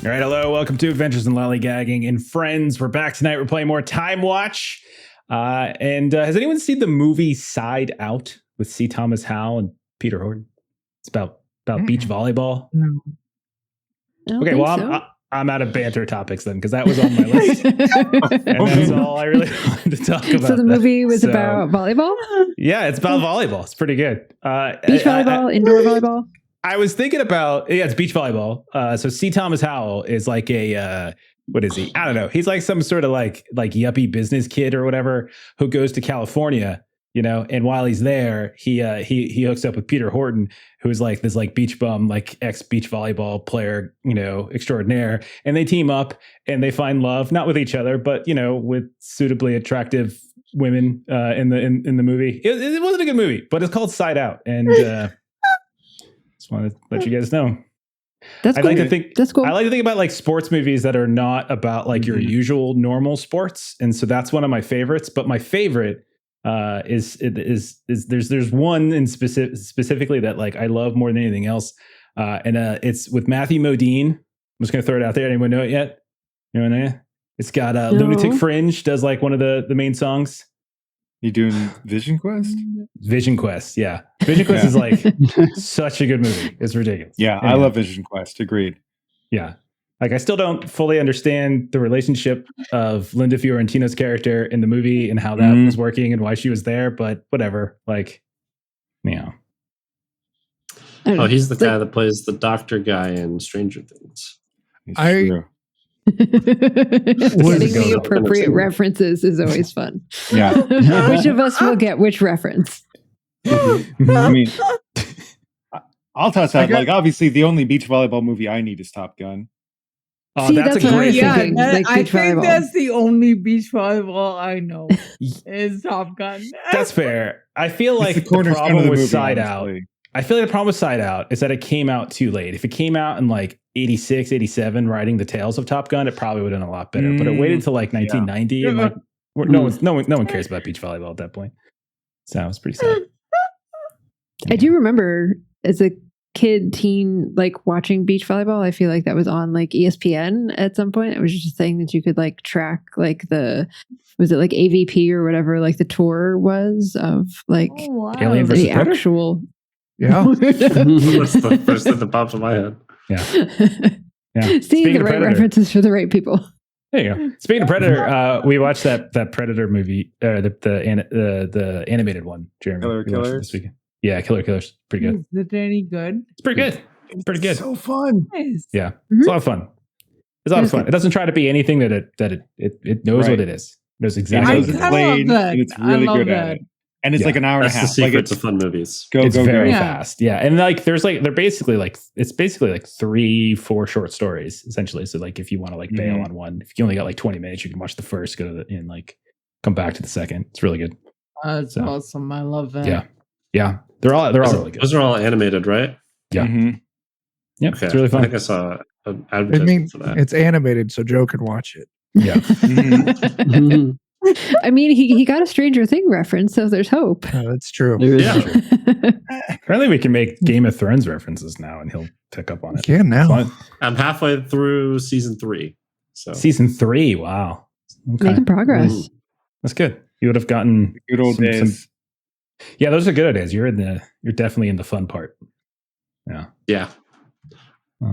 All right, hello, welcome to Adventures in Lollygagging and Friends. We're back tonight. We're playing more Time Watch. And has anyone seen the movie Side Out with C. Thomas Howell and Peter Horton? It's about beach volleyball. No. Okay, well, I'm out of banter topics then, because that was on my list. And that's all I really wanted to talk about. So the movie was about volleyball? Yeah, it's about volleyball. It's pretty good. Beach volleyball, indoor volleyball? I was thinking about, it's beach volleyball. So C. Thomas Howell is like a, what is he? I don't know. He's like some sort of like yuppie business kid or whatever who goes to California, you know, and while he's there, he hooks up with Peter Horton, who's like this like beach bum, like ex beach volleyball player, you know, extraordinaire. And they team up and they find love, not with each other, but, you know, with suitably attractive women in the movie. It wasn't a good movie, but it's called Side Out. And just wanted to let you guys know. That's cool. That's cool. I like to think about like sports movies that are not about like your usual normal sports, and so that's one of my favorites. But my favorite is there's one in specifically that like I love more than anything else, and it's with Matthew Modine. I'm just gonna throw it out there. Anyone know it yet? You know what I mean? It's got No. Lunatic Fringe does like one of the main songs. You doing Vision Quest? Vision Quest, yeah. Vision Quest is like such a good movie. It's ridiculous. Yeah, I love Vision Quest. Agreed. Yeah. Like I still don't fully understand the relationship of Linda Fiorentino's character in the movie and how that was working and why she was there, but whatever. Like, you know. Oh, he's the guy that plays the doctor guy in Stranger Things. Getting the appropriate references is always fun. Yeah. Which of us will get which reference? I mean, I'll toss out, like, obviously the only beach volleyball movie I need is Top Gun. Oh, see, that's a great thinking. Like I think that's the only beach volleyball I know is Top Gun. That's fair. I feel like the problem with Side Out. I feel like the problem with Side Out is that it came out too late. If it came out in like 86, 87, riding the tails of Top Gun, it probably would have done a lot better. But it waited till like 1990, and like no one cares about beach volleyball at that point. So it was pretty sad. I do remember as a teen, like watching beach volleyball. I feel like that was on like ESPN at some point. It was just a thing that you could like track, like was it like AVP or whatever, like the tour was of like Alien versus the Predator? actual. Yeah. That's the first thing that pops in my head. Yeah. Seeing the right references for the right people. There you go. Speaking of Predator, we watched that Predator movie, the animated one, Jeremy. Killer this weekend. Yeah, Killers. Pretty good. Is it any good? It's pretty good. It's pretty good. So fun. Nice. Yeah. It's a lot of fun. It's a lot of fun. It doesn't try to be anything that it knows what it is. It knows exactly what it is. And it's really good at it. And it's like an hour and a half. That's the secret to fun movies. It's very fast. Yeah. And like they're basically like 3-4 short stories essentially. So like if you want to like bail on one, if you only got like 20 minutes, you can watch the first, go to the and like come back to the second. It's really good. That's awesome. I love that. Yeah. Yeah. They're all really good. Those are all animated, right? Yeah. Yeah. Okay. It's really fun. I think I saw an advertisement for that. It's animated, so Joe can watch it. Yeah. I mean, he got a Stranger Thing reference, so there's hope. Oh, that's true. Apparently, we can make Game of Thrones references now, and he'll pick up on it. You can now. I'm halfway through season 3. So season 3, wow, making progress. That's good. You would have gotten good old days. Yeah, those are good days. You're definitely in the fun part. Yeah.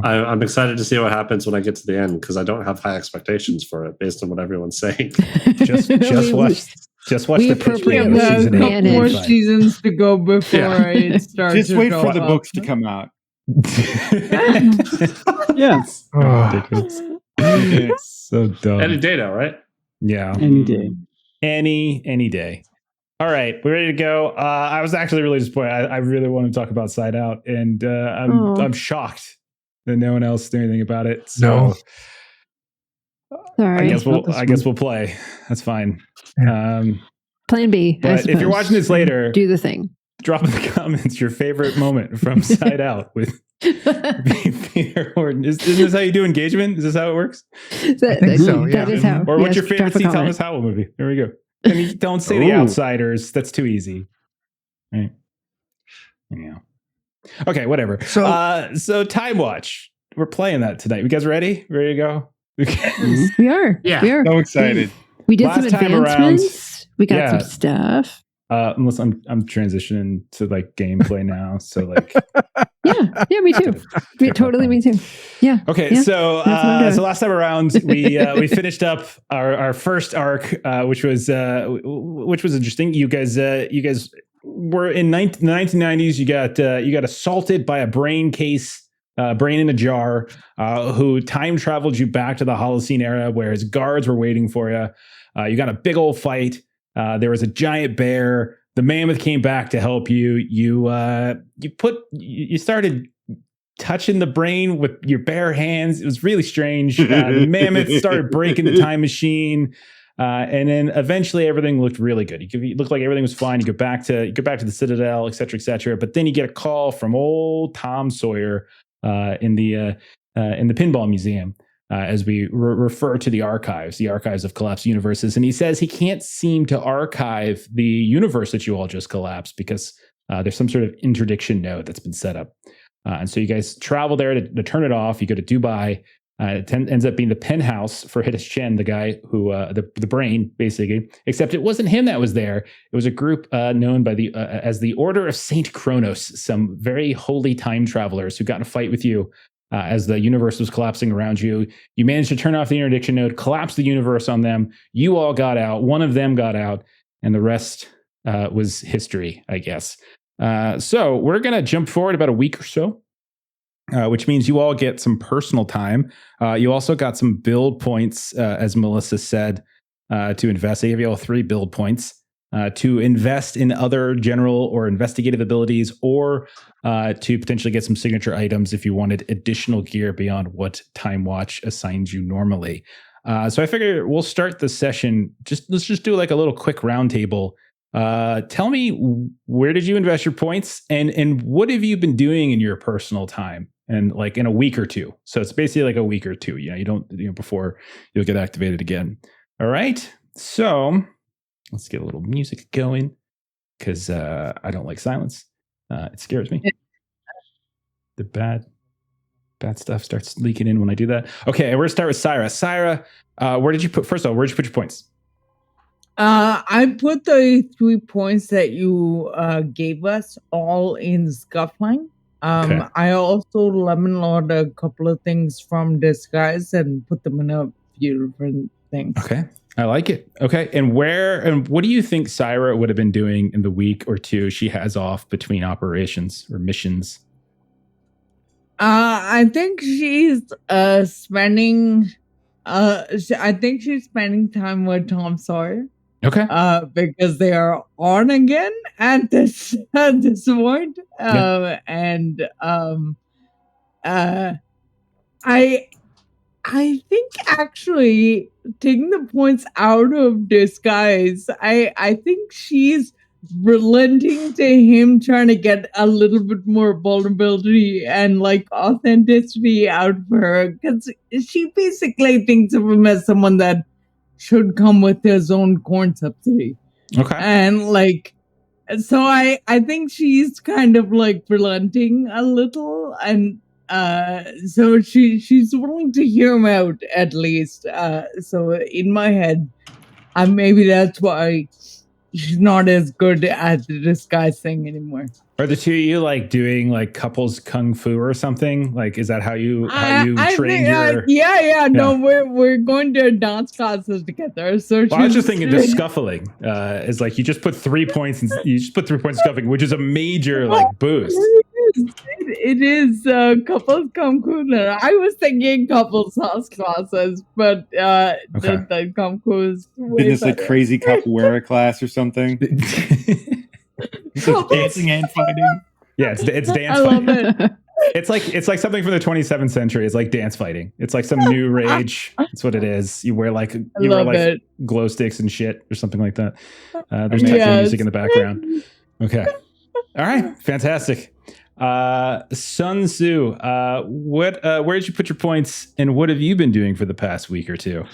I'm excited to see what happens when I get to the end because I don't have high expectations for it based on what everyone's saying. just watch the appropriate season 8. More seasons to go before it starts. Just wait for the books to come out. Yes. So dumb. Any day now, right? Yeah. Any day. Any day. All right, we're ready to go. I was actually really disappointed. I really want to talk about Side Out, and I'm shocked that no one else knew anything about it. So sorry. I guess we'll play. That's fine. Plan B. But if you're watching this later, do the thing. Drop in the comments your favorite moment from Side Out with Peter Horton. Isn't this how you do engagement? Is this how it works? I think so. Yeah. That is how. Or what's your favorite C. Thomas Howell movie? There we go. And you don't say The Outsiders. That's too easy. Right. Yeah. Okay, whatever. So Time Watch. we're playing that tonight. You guys ready? Ready to go? We are. Yeah. We are. So excited. We did Last some time around- advancements. We got Yeah. some stuff. Unless I'm transitioning to like gameplay now. So like, Yeah, me too. Totally, me too. Yeah. okay, Yeah, so that's what I'm doing. so last time around we finished up our first arc, which was interesting. You guys were in the 1990s. You got assaulted by a brain in a jar, who time traveled you back to the Holocene era, where his guards were waiting for you. You got a big old fight. There was a giant bear. The mammoth came back to help you. You started touching the brain with your bare hands. It was really strange. The mammoth started breaking the time machine, and then eventually everything looked really good. It looked like everything was fine. You go back to the Citadel, et cetera, et cetera. But then you get a call from old Tom Sawyer in the Pinball Museum. As we refer to the archives of collapsed universes. And he says he can't seem to archive the universe that you all just collapsed because there's some sort of interdiction node that's been set up. And so you guys travel there to turn it off. You go to Dubai. It ends up being the penthouse for Hitesh Chen, the guy who, the brain, basically. Except it wasn't him that was there. It was a group known by as the Order of Saint Kronos, some very holy time travelers who got in a fight with you. As the universe was collapsing around you. You managed to turn off the interdiction node, collapse the universe on them. You all got out. One of them got out, and the rest was history, I guess. So we're going to jump forward about a week or so, which means you all get some personal time. You also got some build points, as Melissa said, to invest. They give you all 3 build points. To invest in other general or investigative abilities, or to potentially get some signature items if you wanted additional gear beyond what TimeWatch assigns you normally. So I figure we'll start the session. Let's just do like a little quick roundtable. Tell me, where did you invest your points, and what have you been doing in your personal time, and like in a week or two? So it's basically like a week or two. You don't before you'll get activated again. All right. So let's get a little music going, because I don't like silence. It scares me. The bad stuff starts leaking in when I do that. Okay, we're going to start with Syra. Syra, where'd you put your points? I put the 3 points that you gave us all in Scuffling. Okay. I also lemon lord a couple of things from Disguise and put them in a few different things. Okay. I like it. Okay. And what do you think Syra would have been doing in the week or two she has off between operations or missions? I think she's spending time with Tom Sawyer. Okay. Because they are on again at this point. I think actually taking the points out of Disguise, I think she's relenting to him trying to get a little bit more vulnerability and like authenticity out of her, because she basically thinks of him as someone that should come with his own corn subsidy. Okay. And like, so I think she's kind of like relenting a little, and so she's willing to hear him out at least. So in my head, maybe that's why she's not as good at the disguise thing anymore. Are the two of you like doing like couples kung fu or something? Like, is that how you train your? Yeah. No, we're going to dance classes together. So I was just thinking the scuffling is like you just put 3 points in scuffling, which is a major like boost. It is couples kung fu. I was thinking couples house classes, but the kung fu is way It's like crazy capoeira class or something. Dancing and fighting. Yeah, it's dance I love fighting. it. It's like something from the 27th century. It's like dance fighting. It's like some new rage. That's what it is. You wear like glow sticks and shit or something like that. There's techno music in the background. Okay. All right. Fantastic. Sun Tzu, where did you put your points, and what have you been doing for the past week or two?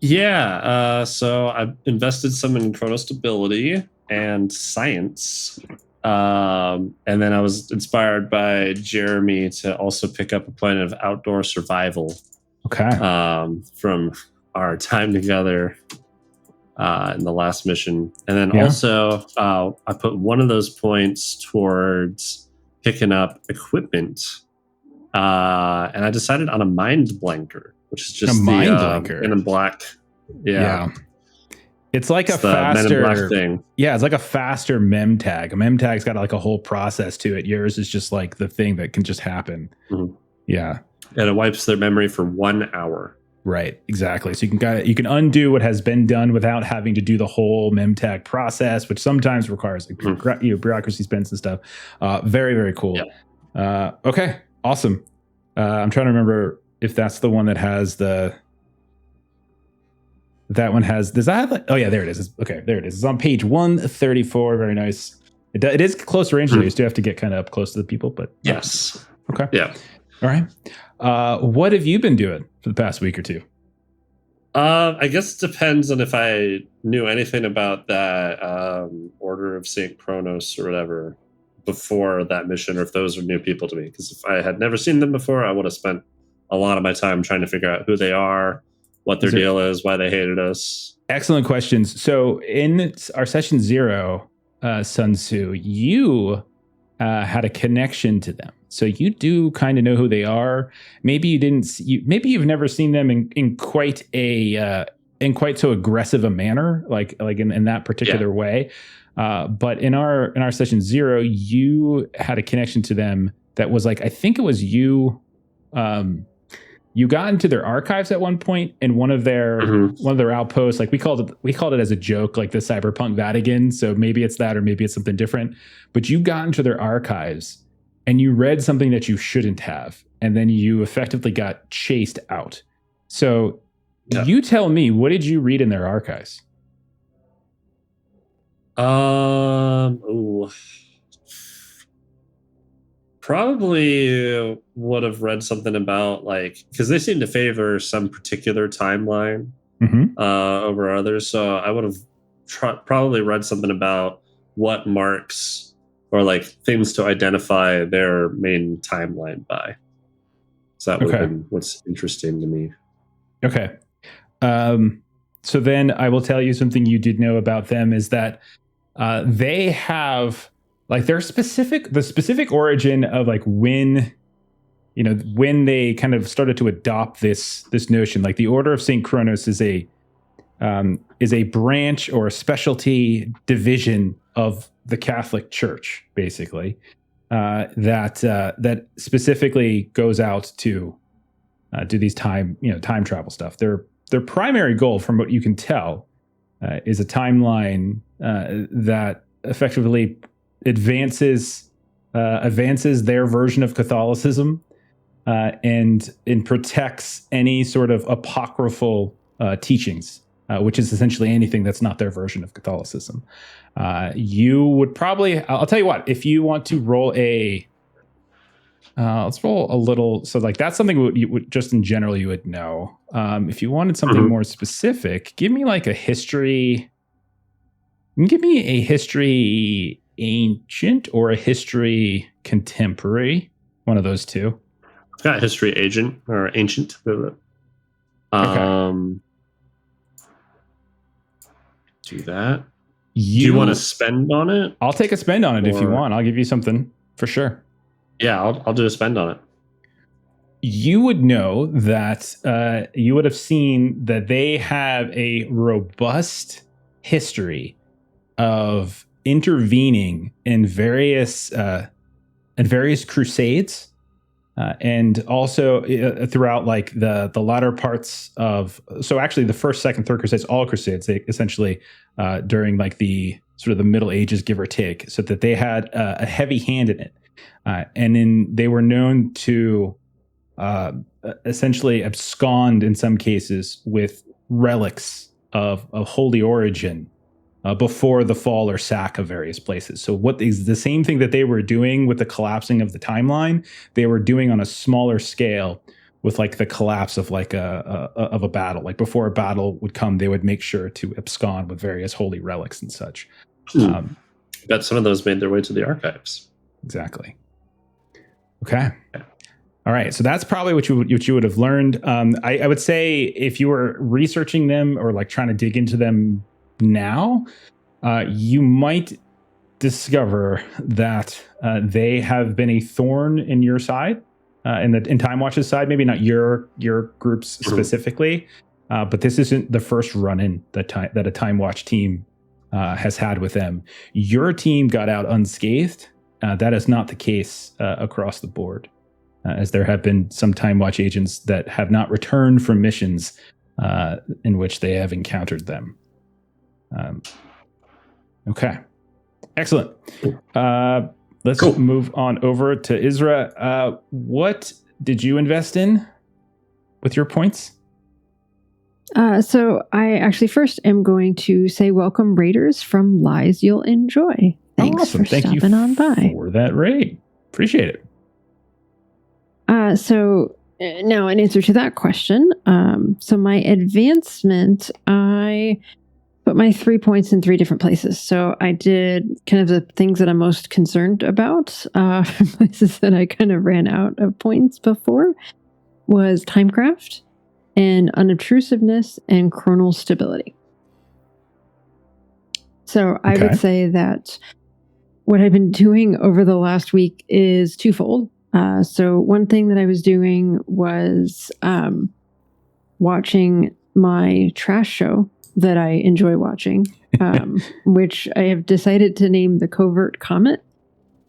Yeah, so I've invested some in chronostability and science. And then I was inspired by Jeremy to also pick up a point of outdoor survival. Okay. From our time together in the last mission. And then also I put one of those points towards picking up equipment. And I decided on a mind blanker, which is just mind blanker. Men in Black. Yeah. It's like it's a faster Men in Black thing. Yeah, it's like a faster mem tag. A mem tag's got like a whole process to it. Yours is just like the thing that can just happen. Mm-hmm. Yeah. And it wipes their memory for 1 hour. Right, exactly. So you can undo what has been done without having to do the whole mem tag process, which sometimes requires like bureaucracy spends and stuff. Very, very cool. Yeah. Okay, awesome. I'm trying to remember if that's the one that has the. That one has. Does that have like? Oh yeah, there it is. Okay, there it is. It's on page 134. Very nice. It is close range. You still have to get kind of up close to the people, but yes. Okay. Yeah. All right. What have you been doing for the past week or two? I guess it depends on if I knew anything about that Order of St. Kronos or whatever before that mission, or if those are new people to me. Because if I had never seen them before, I would have spent a lot of my time trying to figure out who they are, what their deal is, why they hated us. Excellent questions. So in our session 0, Sun Tzu, you had a connection to them. So you do kind of know who they are. Maybe you didn't. Maybe you've never seen them in quite so aggressive a manner, like in that particular way. But in our session 0, you had a connection to them that was like, I think it was you. You got into their archives at one point in one of their outposts. Like we called it as a joke, like the Cyberpunk Vatican. So maybe it's that, or maybe it's something different. But you got into their archives and you read something that you shouldn't have, and then you effectively got chased out. So you tell me, what did you read in their archives? Probably would have read something about, like, because they seem to favor some particular timeline over others. So I would have probably read something about what marks or like things to identify their main timeline by. So that would have been what's interesting to me. Okay. So then I will tell you something you did know about them is that they have like the specific origin of like when they kind of started to adopt this notion. Like the Order of St. Kronos is a branch or a specialty division of the Catholic Church, basically, that specifically goes out to do these time travel stuff. Their primary goal, from what you can tell, is a timeline that effectively advances their version of Catholicism and protects any sort of apocryphal teachings, which is essentially anything that's not their version of Catholicism. You would probably, I'll tell you what, if you want to roll let's roll a little. So like that's something you would just in general you would know. If you wanted something more specific, give me like a history. Give me a history ancient or a history contemporary. One of those two. I've got history agent or ancient. Do that. Do you want to spend on it? I'll take a spend on it if you want. I'll give you something for sure. Yeah, I'll do a spend on it. You would know that you would have seen that they have a robust history of intervening in various crusades, and also throughout like the latter parts of. So actually, the first, second, third crusades, all crusades, they essentially during like the sort of the Middle Ages, give or take, so that they had a heavy hand in it, and then they were known to essentially abscond in some cases with relics of holy origin before the fall or sack of various places. So what is the same thing that they were doing with the collapsing of the timeline, they were doing on a smaller scale with like the collapse of like a battle. Like before a battle would come, they would make sure to abscond with various holy relics and such. Bet some of those made their way to the archives. Exactly. Okay. All right. So that's probably what you would have learned. I would say if you were researching them or like trying to dig into them now, you might discover that they have been a thorn in your side, in Time Watch's side. Maybe not your groups specifically, but this isn't the first run-in that a Time Watch team has had with them. Your team got out unscathed. That is not the case across the board, as there have been some Time Watch agents that have not returned from missions in which they have encountered them. Okay. Excellent. Let's move on over to Isra. What did you invest in with your points? So I actually first am going to say welcome raiders from Lies You'll Enjoy. Thanks awesome. for stopping on by. For that raid. Appreciate it. So now in answer to that question, so my advancement, I put my 3 points in 3 different places. So I did kind of the things that I'm most concerned about, places that I kind of ran out of points before, was timecraft and unobtrusiveness and chronal stability. So I would say that what I've been doing over the last week is twofold. So one thing that I was doing was watching my trash show that I enjoy watching, which I have decided to name The Covert Comet.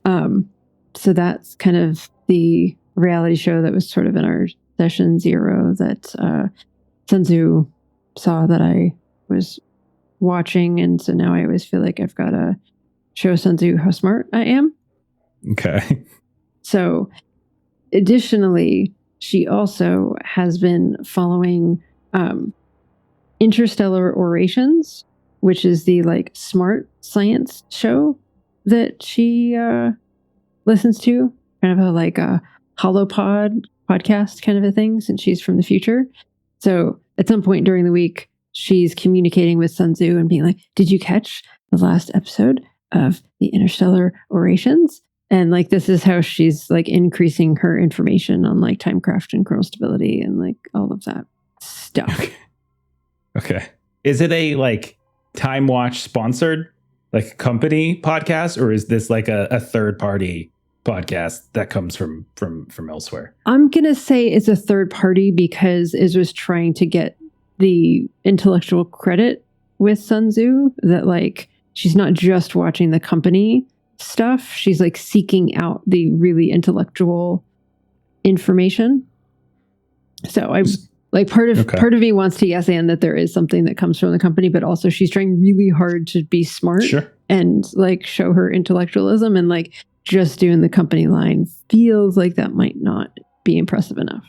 So that's kind of the reality show that was sort of in our session 0 that Sun Tzu saw that I was watching. And so now I always feel like I've got to show Sun Tzu how smart I am. Okay. So additionally, she also has been following Interstellar Orations, which is the like smart science show that she listens to, kind of a holopod podcast kind of a thing, since she's from the future. So at some point during the week, she's communicating with Sun Tzu and being like, did you catch the last episode of the Interstellar Orations? And like, this is how she's like increasing her information on like timecraft and chronal stability and like all of that stuff. Okay. Is it a like Time Watch sponsored like company podcast, or is this like a third party podcast that comes from elsewhere? I'm gonna say it's a third party because Isra's trying to get the intellectual credit with Sun Tzu, that like she's not just watching the company stuff, she's like seeking out the really intellectual information. So I like part of me wants to yes and that there is something that comes from the company, but also she's trying really hard to be smart and like show her intellectualism, and like just doing the company line feels like that might not be impressive enough.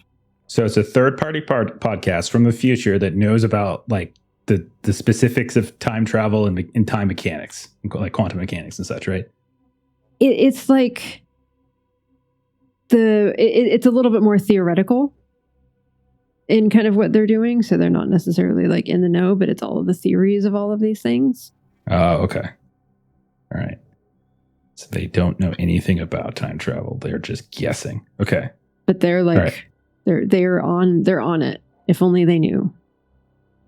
So it's a third party podcast from the future that knows about like the specifics of time travel and time mechanics, like quantum mechanics and such, right? It's like it's a little bit more theoretical in kind of what they're doing. So they're not necessarily like in the know, but it's all of the theories of all of these things. Oh, okay. All right. So they don't know anything about time travel. They're just guessing. Okay. But they're like, they're on it. If only they knew.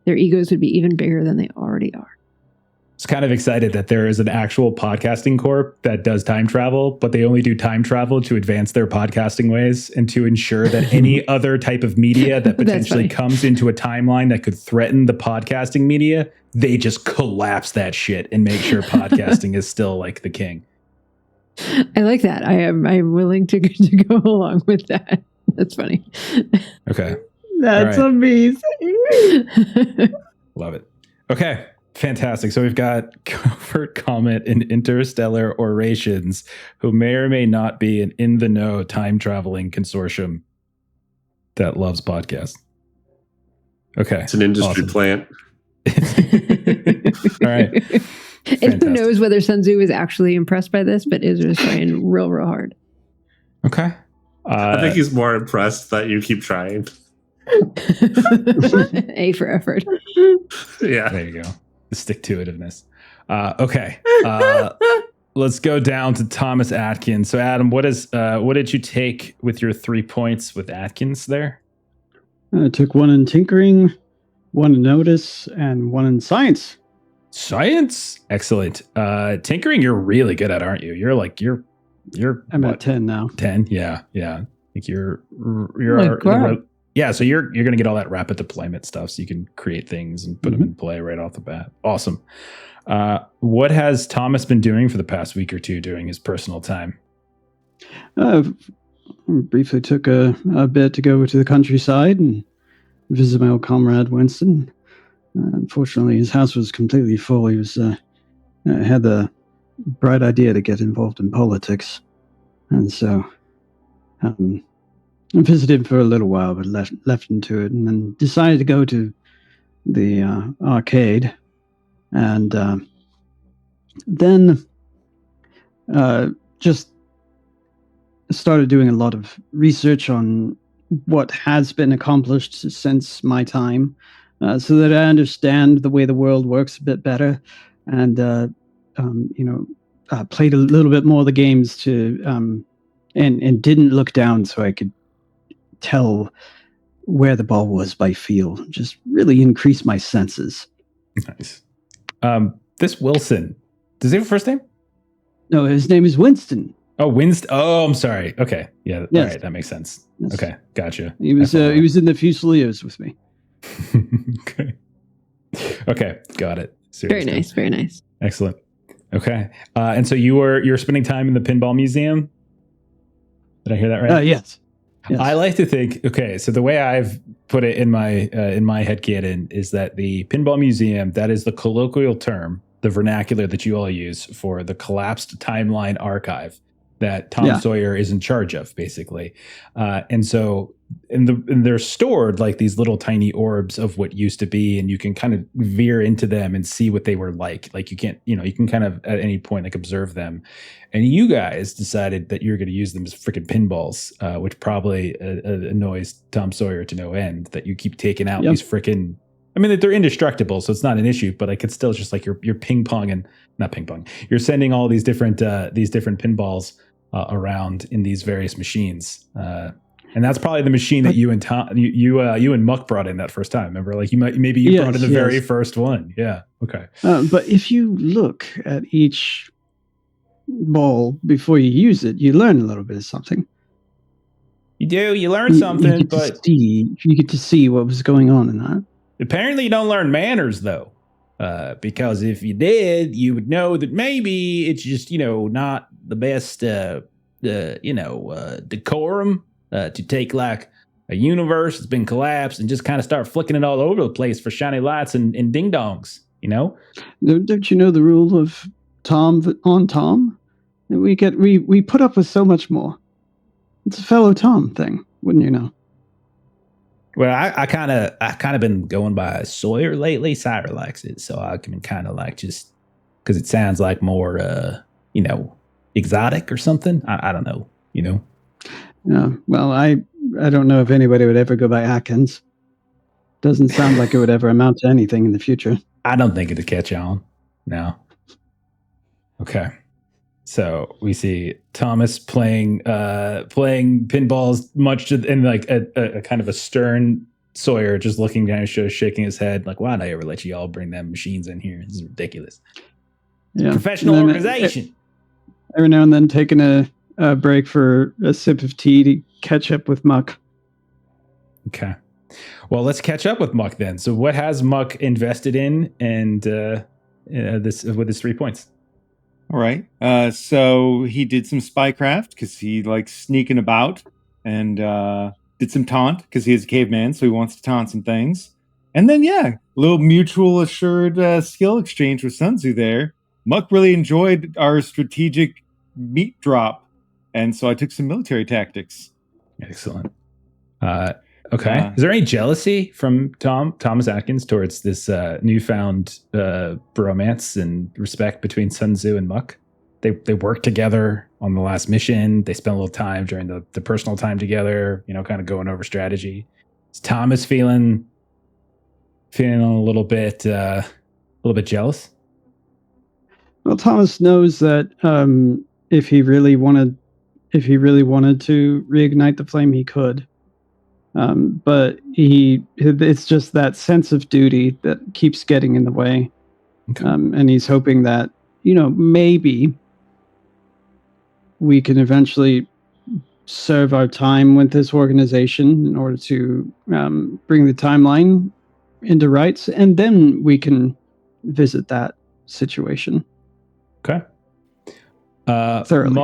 Their egos would be even bigger than they already are. I was kind of excited that there is an actual podcasting corp that does time travel, but they only do time travel to advance their podcasting ways and to ensure that any other type of media that potentially comes into a timeline that could threaten the podcasting media, they just collapse that shit and make sure podcasting is still like the king. I like that. I'm willing to go along with that. That's funny. Okay. That's amazing. Love it. Okay. Fantastic. So we've got Covert Comet and Interstellar Orations, who may or may not be an in-the-know time-traveling consortium that loves podcasts. Okay. It's an industry plant. All right. And who knows whether Sun Tzu is actually impressed by this, but Isra's trying real hard. Okay. I think he's more impressed that you keep trying. A for effort. Yeah. There you go. The stick-to-itiveness. Okay. let's go down to Thomas Atkins. So Adam, what did you take with your 3 points with Atkins there? I took 1 in tinkering, 1 in notice, and 1 in science. Science, excellent. Tinkering, you're really good at, aren't you? I'm at 10 now. 10, yeah. I think you're yeah. So you're gonna get all that rapid deployment stuff, so you can create things and put them in play right off the bat. Awesome. What has Thomas been doing for the past week or two during his personal time? Briefly took a bit to go to the countryside and visit my old comrade Winston. Unfortunately, his house was completely full. He was had the bright idea to get involved in politics, and so I visited him for a little while, but left him to it, and then decided to go to the arcade, and then just started doing a lot of research on what has been accomplished since my time, so that I understand the way the world works a bit better, and played a little bit more of the games to and didn't look down so I could tell where the ball was by feel. Just really increase my senses. Nice. This Wilson, does he have a first name? No, his name is Winston. Oh, Winston. Oh, I'm sorry. Okay. Yeah. Yes. All right. That makes sense. Yes. Okay. Gotcha. He was in the Fusiliers with me. Okay. Okay. Got it. Very nice. Very nice. Excellent. Okay. And so you're spending time in the pinball museum? Did I hear that right? Yes. I like to think, okay, so the way I've put it in my headcanon is that the pinball museum, that is the colloquial term, the vernacular that you all use for the collapsed timeline archive that Tom Sawyer is in charge of, basically. And so they're stored like these little tiny orbs of what used to be, and you can kind of veer into them and see what they were like. Like you can kind of at any point like observe them. And you guys decided that you're going to use them as freaking pinballs, which probably annoys Tom Sawyer to no end, that you keep taking out these freaking, I mean, they're indestructible, so it's not an issue, but like it's still just like you're ping pong and not ping pong. You're sending all these different pinballs around in these various machines. And that's probably the machine that you and Tom, you and Muck brought in that first time. Remember, like you brought in the very first one. Yeah. Okay. But if you look at each ball before you use it, you learn a little bit of something. You do. You learn something, but you get to see what was going on in that. Apparently, you don't learn manners though, because if you did, you would know that maybe it's just not the best decorum to take like a universe that's been collapsed and just kind of start flicking it all over the place for shiny lights and ding dongs. Don't you know the rule of Tom on Tom? We put up with so much more. It's a fellow Tom thing, wouldn't you know? Well, I kind of been going by Sawyer lately. Sire likes it, so I can kind of like just because it sounds like more exotic or something. I don't know. Yeah. Well, I don't know if anybody would ever go by Atkins. Doesn't sound like it would ever amount to anything in the future. I don't think it'd catch on. No. Okay. So we see Thomas playing pinballs, much in like a kind of a stern Sawyer, just looking down, shaking his head, like, "Why'd I ever let you all bring them machines in here? This is ridiculous." Yeah. Professional organization. Every now and then, taking a break for a sip of tea to catch up with Muck. Okay. Well, let's catch up with Muck then. So, what has Muck invested in, and this with his 3 points? All right. So he did some spycraft because he likes sneaking about, and did some taunt because he is a caveman, so he wants to taunt some things. And then, a little mutual assured skill exchange with Sun Tzu there. Muck really enjoyed our strategic meat drop, and so I took some military tactics. Excellent. Okay. Is there any jealousy from Thomas Atkins towards this newfound bromance and respect between Sun Tzu and Muck? They worked together on the last mission. They spent a little time during the personal time together, kind of going over strategy. Is Thomas feeling a little bit jealous? Well, Thomas knows that if he really wanted to reignite the flame, he could. But it's just that sense of duty that keeps getting in the way. Okay. And he's hoping that, maybe we can eventually serve our time with this organization in order to bring the timeline into rights, and then we can visit that situation. Okay. Thoroughly.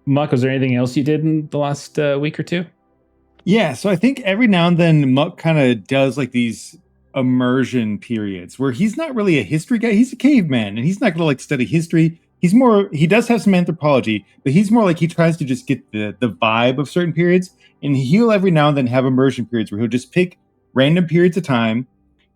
Muck, was there anything else you did in the last week or two? Yeah, so I think every now and then Muck kind of does like these immersion periods where he's not really a history guy. He's a caveman, and he's not going to like study history. He does have some anthropology, but he's more like he tries to just get the vibe of certain periods. And he'll every now and then have immersion periods where he'll just pick random periods of time,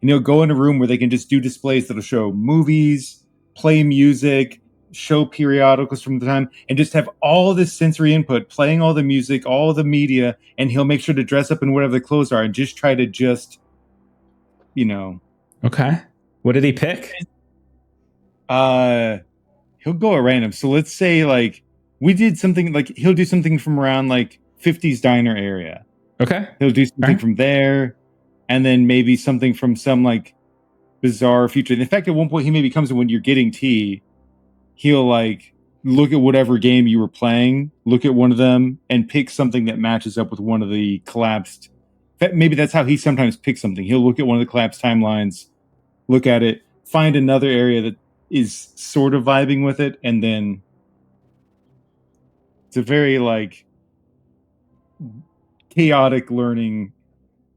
and he'll go in a room where they can just do displays that'll show movies, play music, show periodicals from the time, and just have all this sensory input, playing all the music, all the media, and he'll make sure to dress up in whatever the clothes are and just try to Okay. What did he pick? He'll go at random. So let's say like we did something like he'll do something from around like 50s diner area. Okay. He'll do something from there, and then maybe something from some like bizarre future. In fact, at one point he maybe comes in when you're getting tea. He'll like look at whatever game you were playing, look at one of them, and pick something that matches up with one of the collapsed. Maybe that's how he sometimes picks something. He'll look at one of the collapsed timelines, look at it, find another area that is sort of vibing with it, and then it's a very like chaotic learning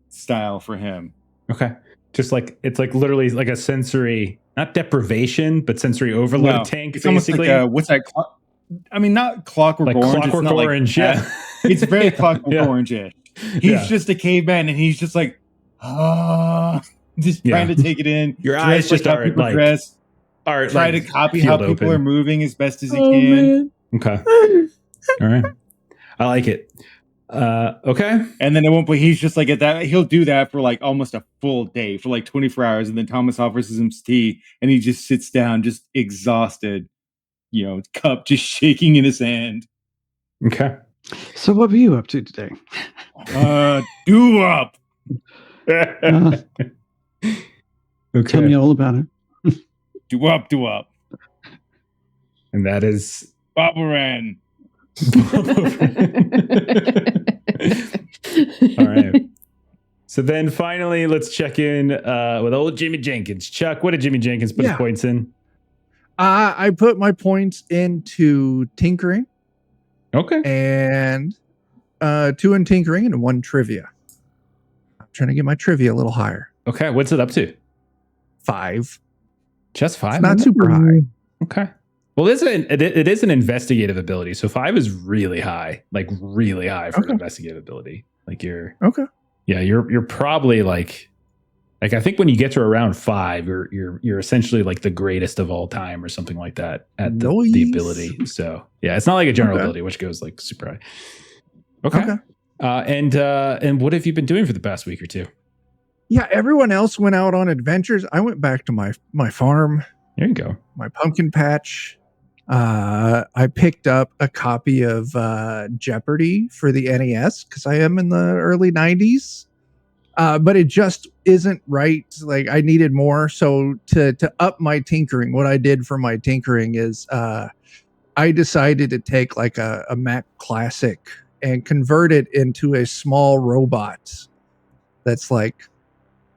style for him. Okay. Just like it's like literally like a sensory, not deprivation, but sensory overload tank. It's basically almost like what's that? Not Clockwork like Orange. Clockwork it's not Orange, like yeah. It's very Clockwork Orange-ish. He's just a caveman, and he's just like, just trying to take it in. Your eyes just are progress. Are try like to copy how people open. are moving as best as he can. Man. Okay. All right. I like it. Okay. And then at one point he's just like at that he'll do that for like almost a full day, for like 24 hours, and then Thomas offers him some tea, and he just sits down just exhausted, cup just shaking in his hand. Okay. So what were you up to today? Do up. Okay. Tell me all about it. Do up. And that is Babaran. All right. So then finally, let's check in with old Jimmy Jenkins. Chuck, what did Jimmy Jenkins put his points in? I put my points into tinkering. Okay. And 2 in tinkering and 1 trivia. I'm trying to get my trivia a little higher. Okay. What's it up to? 5. Just 5? It's not super high. Okay. Well, it is an investigative ability. So 5 is really high, like really high for an investigative ability. Like you're probably like I think when you get to around 5, you're essentially like the greatest of all time or something like that at the ability. So yeah, it's not like a general ability, which goes like super high. Okay. And what have you been doing for the past week or two? Yeah, everyone else went out on adventures. I went back to my farm. There you go. My pumpkin patch. I picked up a copy of Jeopardy for the NES because I am in the early 90s. But it just isn't right. Like I needed more. So to up my tinkering, what I did for my tinkering is I decided to take like a Mac Classic and convert it into a small robot that's like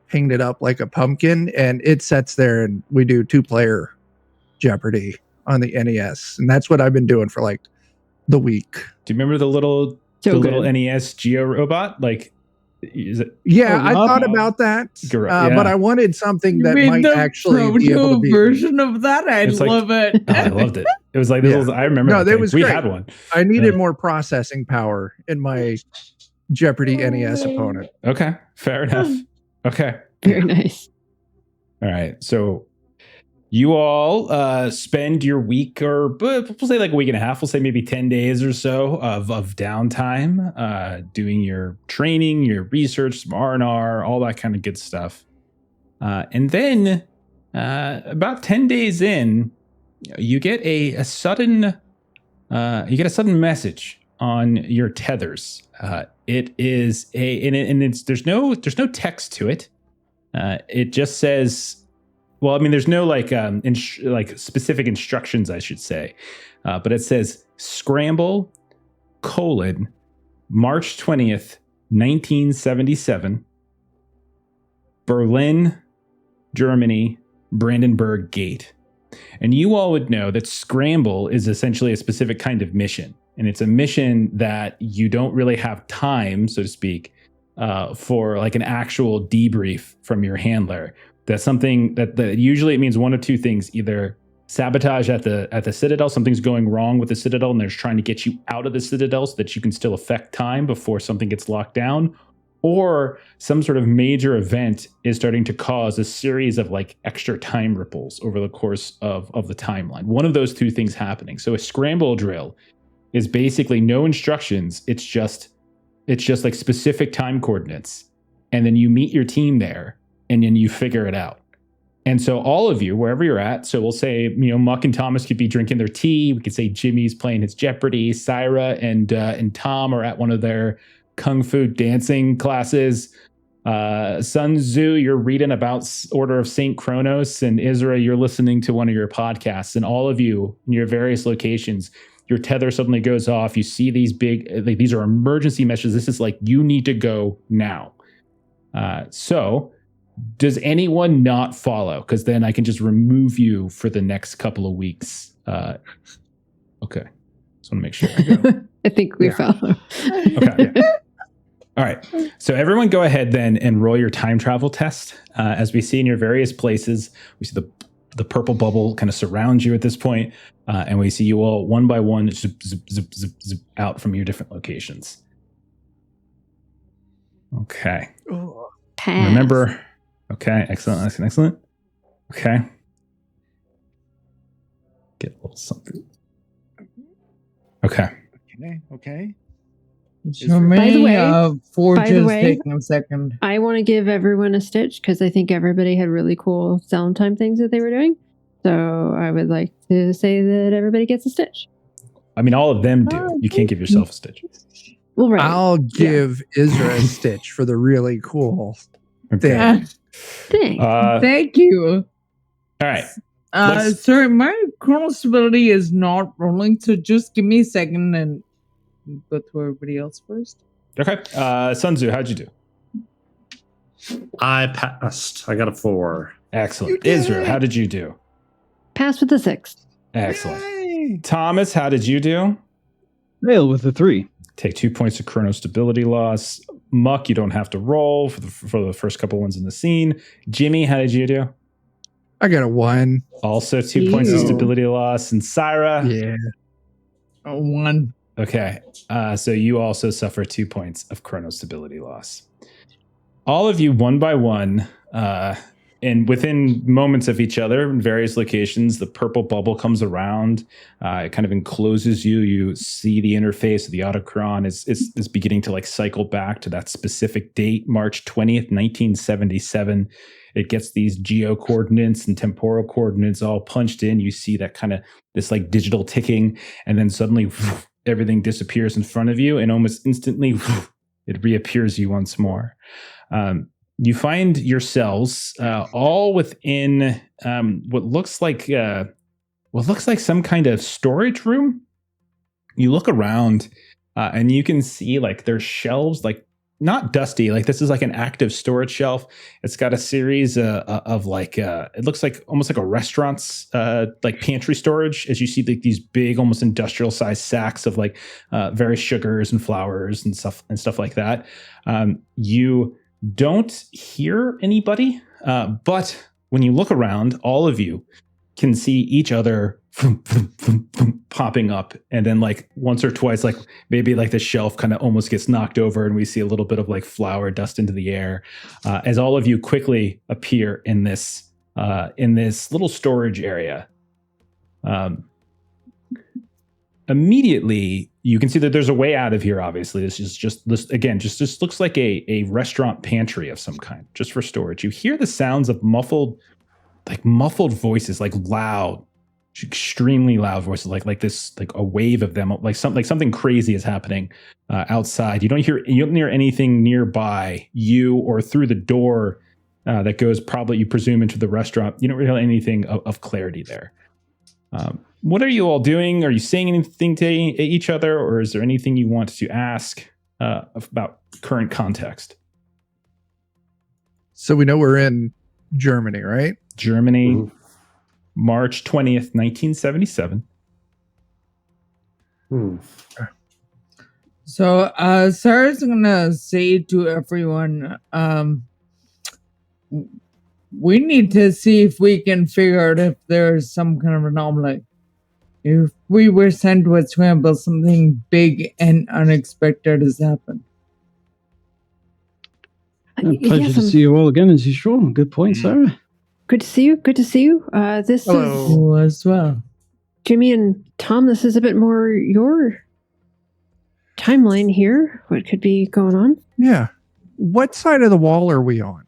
painted up like a pumpkin, and it sits there and we do 2-player Jeopardy on the NES. And that's what I've been doing for like the week. Do you remember the little NES Geo robot? Like, is it? I thought about that, but I wanted something that might actually be able to be version of that. I love it. I loved it. It was like this. I remember. No, that was we great. had one. I needed more processing power in my Jeopardy NES opponent. Okay, fair enough. Okay, very nice. All right, so you all spend your week, or we'll say like a week and a half. We'll say maybe 10 days or so of downtime, doing your training, your research, some R&R, all that kind of good stuff. And then about 10 days in, you get a sudden message on your tethers. It is there's no text to it. It just says, well, I mean, there's no like specific instructions, I should say, but it says scramble : March 20th, 1977, Berlin, Germany, Brandenburg Gate. And you all would know that scramble is essentially a specific kind of mission. And it's a mission that you don't really have time, so to speak, for like an actual debrief from your handler. That's something that usually it means one of two things: either sabotage at the Citadel, something's going wrong with the Citadel, and they're just trying to get you out of the Citadel so that you can still affect time before something gets locked down, or some sort of major event is starting to cause a series of like extra time ripples over the course of the timeline. One of those two things happening. So a scramble drill is basically no instructions. It's just like specific time coordinates. And then you meet your team there and then you figure it out. And so all of you, wherever you're at, so we'll say, Muck and Thomas could be drinking their tea. We could say Jimmy's playing his Jeopardy. Syra and Tom are at one of their Kung Fu dancing classes. Sun Tzu, you're reading about Order of St. Kronos. And Isra, you're listening to one of your podcasts. And all of you in your various locations, your tether suddenly goes off. You see these these are emergency messages. This is like, you need to go now. So does anyone not follow? Because then I can just remove you for the next couple of weeks. Okay. Just want to make sure I go. I think we follow. Okay. Yeah. All right. So everyone go ahead then and roll your time travel test. As we see in your various places, we see the purple bubble kind of surrounds you at this point, and we see you all one by one zip, zip, zip, zip, zip out from your different locations. Okay. Pass. Remember. Okay. Excellent. Okay. Get a little something. Okay. Okay. So By the way, Forge is taking a second. I want to give everyone a stitch because I think everybody had really cool sound time things that they were doing. So I would like to say that everybody gets a stitch. I mean, all of them do. You can't give yourself a stitch. Well, right. I'll give Isra a stitch for the really cool thing. Thanks. Thank you. All right. Sorry, my chronostability is not rolling, so just give me a second and go through everybody else first. Okay. Sun Tzu, how'd you do? I passed. I got a 4. Excellent. Israel, how did you do? Pass with a 6. Excellent. Yay! Thomas, how did you do? Fail with a 3. Take 2 points of chrono stability loss. Muck, you don't have to roll for the first couple ones in the scene. Jimmy, how did you do? I got a 1. Also 2 points of stability loss. And Syra? Yeah. 1. Okay. So you also suffer 2 points of chrono stability loss. All of you, one by one, and within moments of each other in various locations, the purple bubble comes around. It kind of encloses you. You see the interface of the autochron is beginning to like cycle back to that specific date, March 20th, 1977. It gets these geo coordinates and temporal coordinates all punched in. You see that kind of this like digital ticking, and then suddenly everything disappears in front of you, and almost instantly it reappears you once more. You find yourselves all within what looks like some kind of storage room. You look around and you can see like there's shelves, like not dusty, like this is like an active storage shelf. It's got a series of like it looks like almost like a restaurant's like pantry storage, as you see like these big, almost industrial sized sacks of like various sugars and flours and stuff like that. You don't hear anybody, but when you look around, all of you can see each other popping up, and then like once or twice, like maybe like the shelf kind of almost gets knocked over, and we see a little bit of like flour dust into the air as all of you quickly appear in this little storage area. Immediately, you can see that there's a way out of here. Obviously, this just looks like a restaurant pantry of some kind, just for storage. You hear the sounds of muffled voices, like loud, extremely loud voices, like this, like a wave of them, like something crazy is happening outside. You don't hear anything nearby you or through the door that goes probably, you presume, into the restaurant. You don't really have anything of clarity there. What are you all doing? Are you saying anything to each other, or is there anything you want to ask about current context? So we know we're in Germany, right? Germany, March 20th, 1977. So Sarah's gonna say to everyone, we need to see if we can figure out if there's some kind of anomaly. If we were sent to a scramble, something big and unexpected has happened. Pleasure to see you all again, as usual. Good point, Sarah. Good to see you. Good to see you. This Hello. is As well. Jimmy and Tom. This is a bit more your timeline here. What could be going on? Yeah. What side of the wall are we on?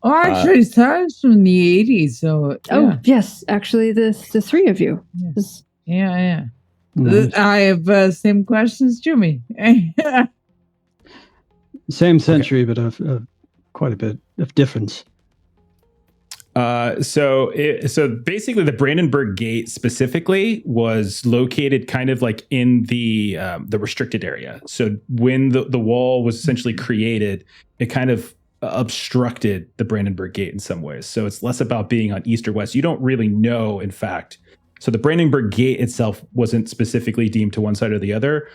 Oh, actually, Sarah's from the 80s, so... Yeah. Oh, yes. Actually, the three of you. Yes. Yeah. Nice. I have same questions, Jimmy. Same century, but quite a bit of difference. So basically, the Brandenburg Gate specifically was located kind of like in the restricted area. So when the wall was essentially created, it kind of obstructed the Brandenburg Gate in some ways. So it's less about being on east or west. You don't really know, in fact. So the Brandenburg Gate itself wasn't specifically deemed to one side or the other.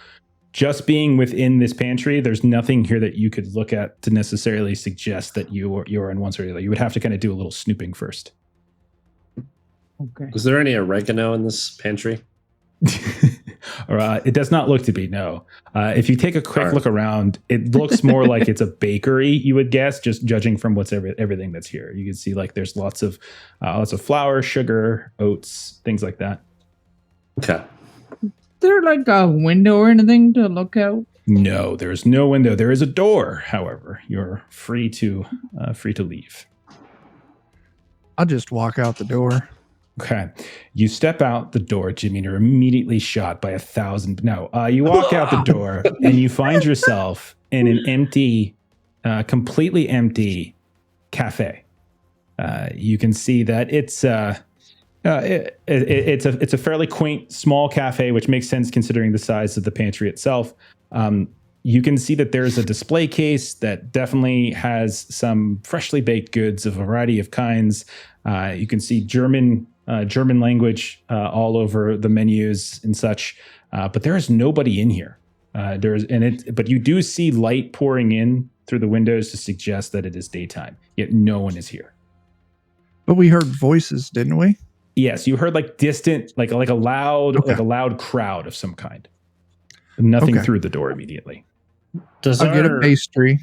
Just being within this pantry, there's nothing here that you could look at to necessarily suggest that you're on one side or the other. You would have to kind of do a little snooping first. Okay. Is there any oregano in this pantry? It does not look to be, no. If you take a quick look around, it looks more like it's a bakery, you would guess, just judging from what's everything that's here. You can see like there's lots of flour, sugar, oats, things like that. Okay. Is there like a window or anything to look out? No, there's no window. There is a door, however. You're free to leave. I'll just walk out the door. Okay. You step out the door, Jimmy, and you're immediately shot by 1,000. No, you walk out the door and you find yourself in an empty, completely empty cafe. You can see that it's a fairly quaint, small cafe, which makes sense considering the size of the pantry itself. You can see that there's a display case that definitely has some freshly baked goods of a variety of kinds. You can see German language all over the menus and such, but there is nobody in here. But you do see light pouring in through the windows to suggest that it is daytime. Yet no one is here. But we heard voices, didn't we? Yes, you heard like distant, like a loud crowd of some kind. Nothing through the door immediately. I'll get a pastry.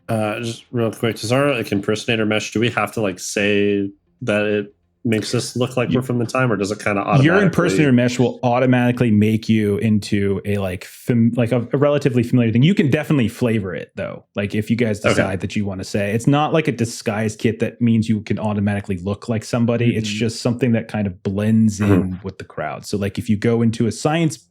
Just real quick, does our impersonator mesh, do we have to like say that it makes us look like we're from the time, or does it kind of automatically? Your impersonator mesh will automatically make you into a a relatively familiar thing. You can definitely flavor it though. Like if you guys decide that you want to say, it's not like a disguise kit that means you can automatically look like somebody. Mm-hmm. It's just something that kind of blends in with the crowd. So like if you go into a science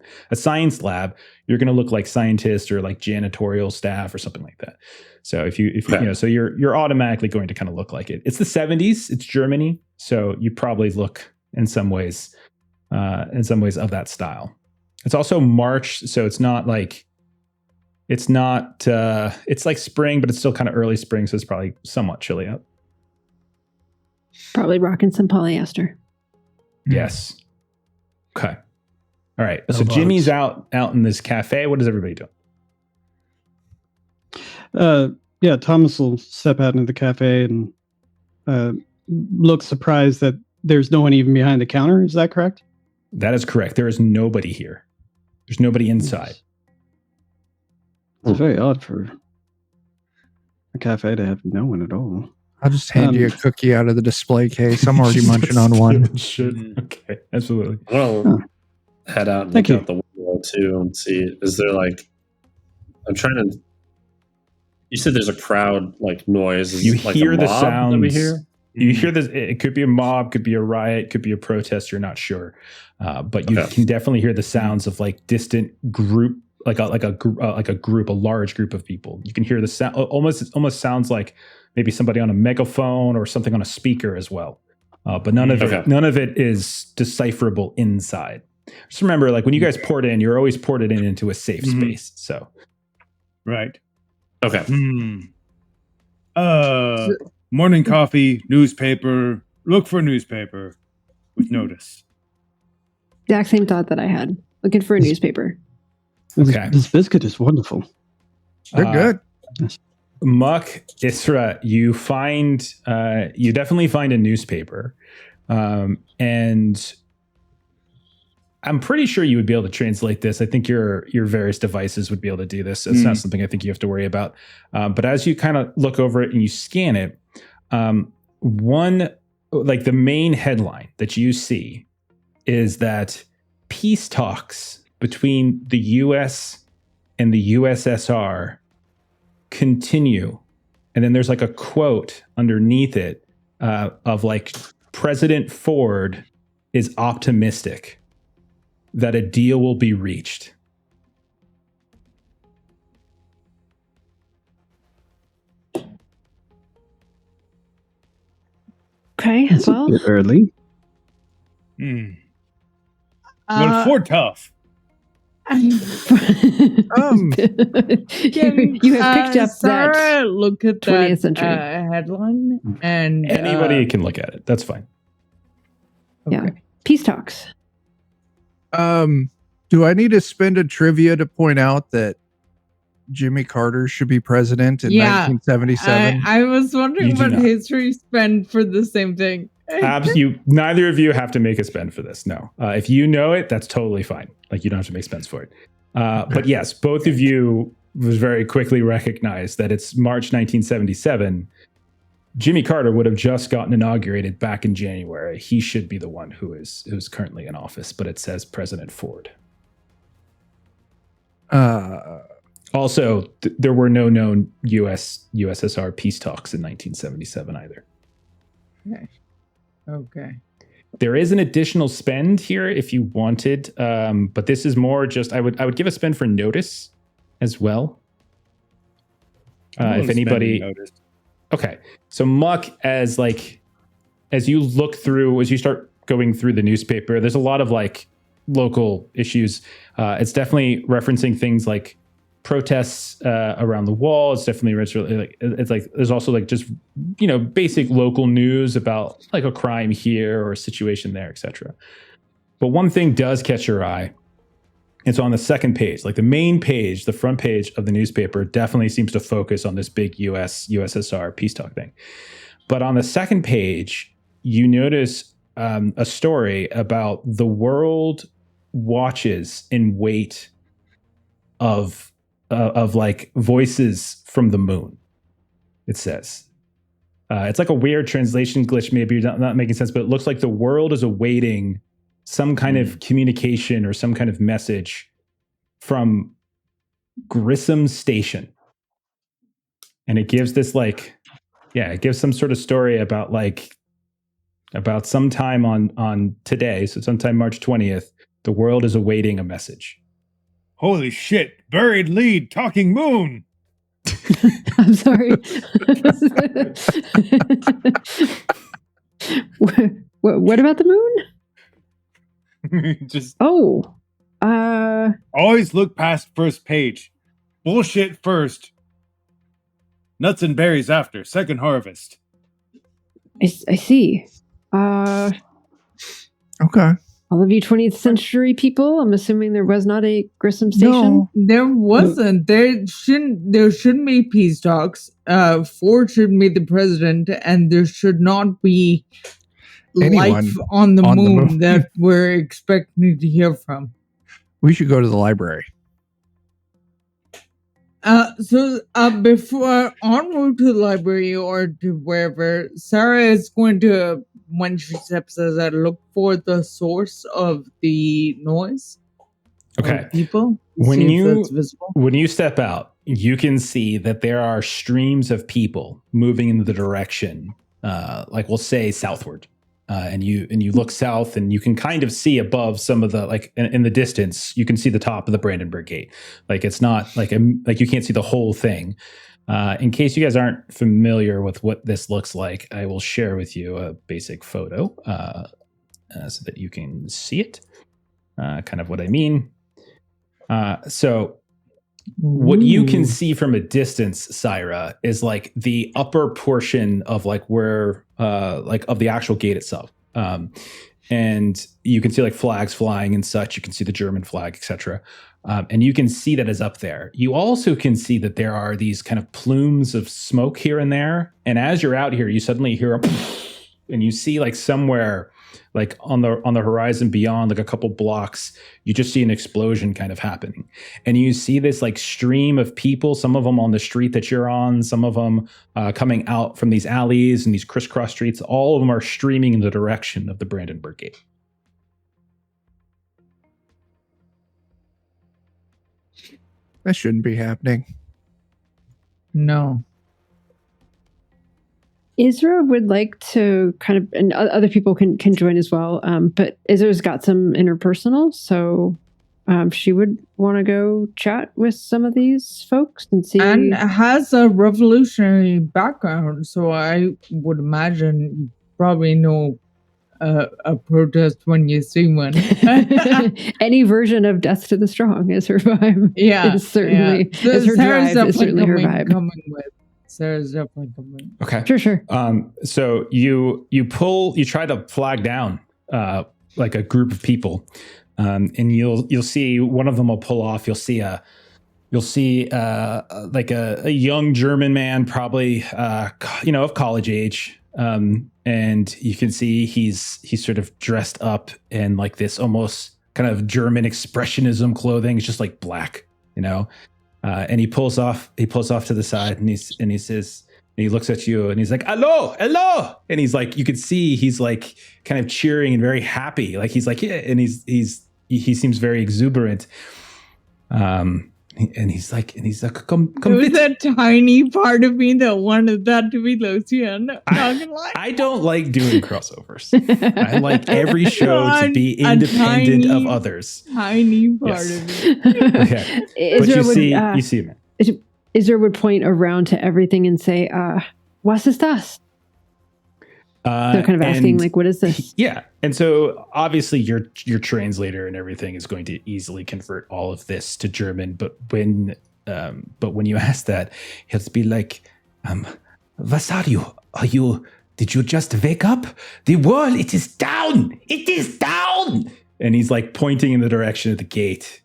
lab, you're going to look like scientists or like janitorial staff or something like that. So if you so you're automatically going to kind of look like it. It's the 70s. It's Germany, so you probably look in some ways of that style. It's also March, so it's like spring, but it's still kind of early spring, so it's probably somewhat chilly out. Probably rocking some polyester. Yes. Okay. All right. So Jimmy's out in this cafe. What is everybody doing? Thomas will step out into the cafe and look surprised that there's no one even behind the counter. Is that correct? That is correct. There is nobody here. There's nobody inside. It's very odd for a cafe to have no one at all. I'll just hand you a cookie out of the display case. I'm already munching on one. Okay, absolutely. Well, head out and look out the window too and see, is there like, I'm trying to, you said there's a crowd like noise. Is you like hear a the mob sounds. that we hear? You hear this. It could be a mob, could be a riot, could be a protest. You're not sure, but you can definitely hear the sounds of like distant group, like a large group of people. You can hear the sound. Almost sounds like maybe somebody on a megaphone or something on a speaker as well. But none of it is decipherable inside. Just remember, like when you guys port in, you're always ported into a safe space. So, right. Okay. Morning coffee, newspaper. Look for newspaper with notice. Exact same thought that I had. Looking for a newspaper. Okay. This biscuit is wonderful. They're good. Muck, Isra, you definitely find a newspaper. And I'm pretty sure you would be able to translate this. I think your various devices would be able to do this. It's not something I think you have to worry about. But as you kind of look over it and you scan it, the main headline that you see is that peace talks between the U.S. and the USSR continue. And then there's like a quote underneath it of like President Ford is optimistic that a deal will be reached. Okay, It's a bit early. Well, Ford tough. you have picked up Sarah, that look at 20th that century. headline, and Anybody can look at it. That's fine. Yeah. Peace talks. Do I need to spend a trivia to point out that Jimmy Carter should be president in 1977? I was wondering You do what not. history spent for the same thing. Neither of you have to make a spend for this. No. If you know it, that's totally fine. Like you don't have to make spends for it. But yes, both of you was very quickly recognized that it's March 1977. Jimmy Carter would have just gotten inaugurated back in January. He should be the one who's currently in office, but it says President Ford. Also, there were no known USSR peace talks in 1977 either. Okay. There is an additional spend here if you wanted, but this is more just I would give a spend for notice as well. If anybody noticed. Okay. So Muck, as you start going through the newspaper, there's a lot of like local issues. It's definitely referencing things like protests around the wall. It's definitely there's also like just basic local news about like a crime here or a situation there, etc. But one thing does catch your eye. It's on the second page, like the main page, the front page of the newspaper definitely seems to focus on this big USSR peace talk thing. But on the second page, you notice a story about the world watches in wait of like voices from the moon. It says it's like a weird translation glitch. Maybe you're not making sense, but it looks like the world is awaiting some kind of communication or some kind of message from Grissom Station. And it gives this it gives some sort of story about sometime on today. So sometime March 20th, the world is awaiting a message. Holy shit. Buried lead, talking moon. I'm sorry. What about the moon? Just always look past first page. Bullshit first. Nuts and berries after. Second harvest. I see. Okay. All of you 20th century people, I'm assuming there was not a Grissom Station. No, there wasn't. There shouldn't be peace talks. Ford shouldn't be the president, and there should not be life on the moon that we're expecting to hear from. We should go to the library. Before en route to the library or to wherever, Sarah is going to, when she steps aside, look for the source of the noise. Okay. People. When you step out, you can see that there are streams of people moving in the direction like we'll say southward. And you look south, and you can kind of see above some of the like in the distance. You can see the top of the Brandenburg Gate. Like it's not like you can't see the whole thing. In case you guys aren't familiar with what this looks like, I will share with you a basic photo so that you can see it. Kind of what I mean. So what you can see from a distance, Syra, is like the upper portion of like where like of the actual gate itself. And you can see like flags flying and such. You can see the German flag, etc. And you can see that is up there. You also can see that there are these kind of plumes of smoke here and there. And as you're out here, you suddenly hear and you see like somewhere like on the horizon beyond like a couple blocks, you just see an explosion kind of happening. And you see this like stream of people, some of them on the street that you're on, some of them coming out from these alleys and these crisscross streets. All of them are streaming in the direction of the Brandenburg Gate. That shouldn't be happening. No. Isra would like to kind of, and other people can join as well, but Isra's got some interpersonal, so she would want to go chat with some of these folks and see. And has a revolutionary background, so I would imagine you probably know a protest when you see one. Any version of Death to the Strong is her vibe. Yeah, is certainly is her drive. Is certainly her vibe. Sarah's definitely coming. Okay, sure. So you try to flag down like a group of people, and you'll see one of them will pull off. You'll see like a young German man, probably of college age. And you can see he's sort of dressed up in like this almost kind of German expressionism clothing. It's just like black, and he pulls off to the side and he says, and he looks at you and he's like, hello. And he's like, you could see he's like kind of cheering and very happy. Like he's like, yeah. And he seems very exuberant. And he's like, come. There was a tiny part of me that wanted that to be Lucian. Not gonna lie. I don't like doing crossovers. I like every show to be independent of others. Tiny part of me. Okay. But you see him. Isra would point around to everything and say, "Was ist das?" They're kind of asking, like, what is this? Yeah. And so obviously your translator and everything is going to easily convert all of this to German. But when you ask that, he'll be like, was are you? Did you just wake up? The wall, it is down. It is down. And he's like pointing in the direction of the gate.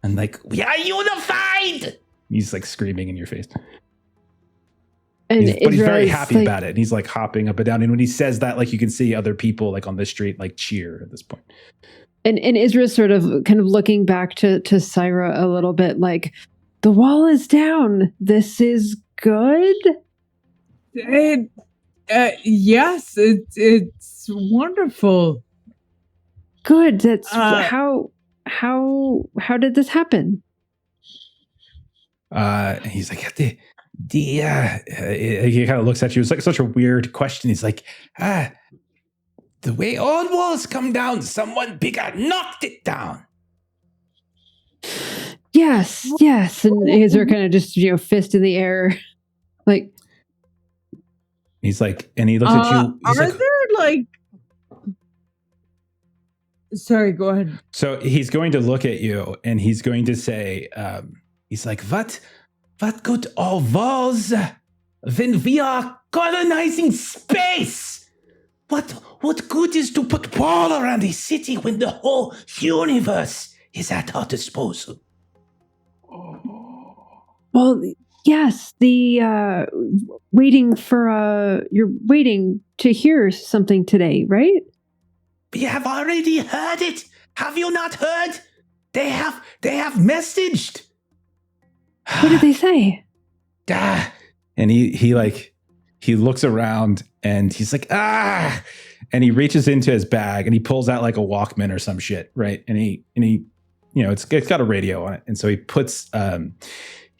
And like, we are unified. He's like screaming in your face. But he's very happy about it. And he's like hopping up and down. And when he says that, like you can see other people like on the street like cheer at this point. And Isra's sort of kind of looking back to Syra a little bit like, the wall is down. This is good. Yes, it's wonderful. Good. That's how did this happen? He's like, he kind of looks at you. It's like such a weird question. He's like, the way all walls come down, someone bigger knocked it down. Yes. And Isra kind of just, fist in the air. Like, he's like, and he looks at you. Sorry, go ahead. So he's going to look at you and he's going to say, he's like, what good all walls when we are colonizing space? What good is to put wall around a city when the whole universe is at our disposal? Well, yes, the waiting for you're waiting to hear something today, right? We have already heard it. Have you not heard? They have messaged. What did they say? And he looks around and he's like, and he reaches into his bag and he pulls out like a Walkman or some shit, right? And he it's got a radio on it. And so he puts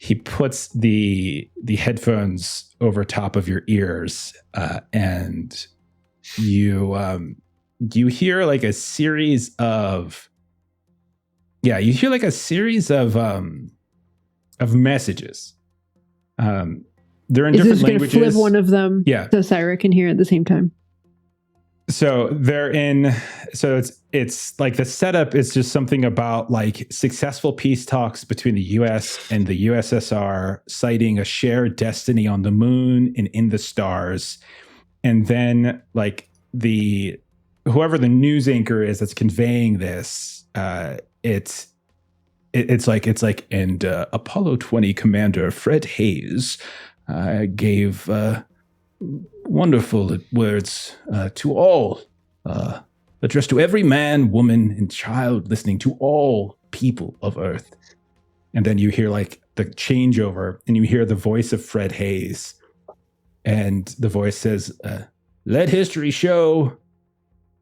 he puts the headphones over top of your ears, and you hear like a series of messages. They're in different languages. Flip one of them, so Syra can hear at the same time. So it's like the setup is just something about like successful peace talks between the US and the USSR, citing a shared destiny on the moon and in the stars. And then like whoever the news anchor is that's conveying this, it's like and Apollo 20 commander Fred Hayes gave wonderful words to all, addressed to every man, woman, and child, listening to all people of Earth. And then you hear like the changeover, and you hear the voice of Fred Hayes, and the voice says, "Let history show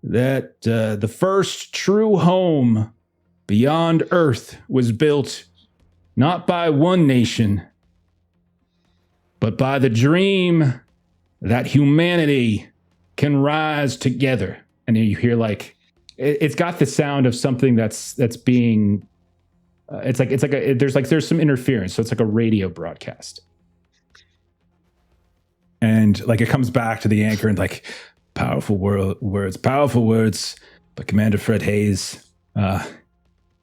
that the first true home beyond Earth was built not by one nation, but by the dream that humanity can rise together." And then you hear like it's got the sound of something that's being there's some interference, so it's like a radio broadcast. And like it comes back to the anchor and like powerful words, but Commander Fred Hayes,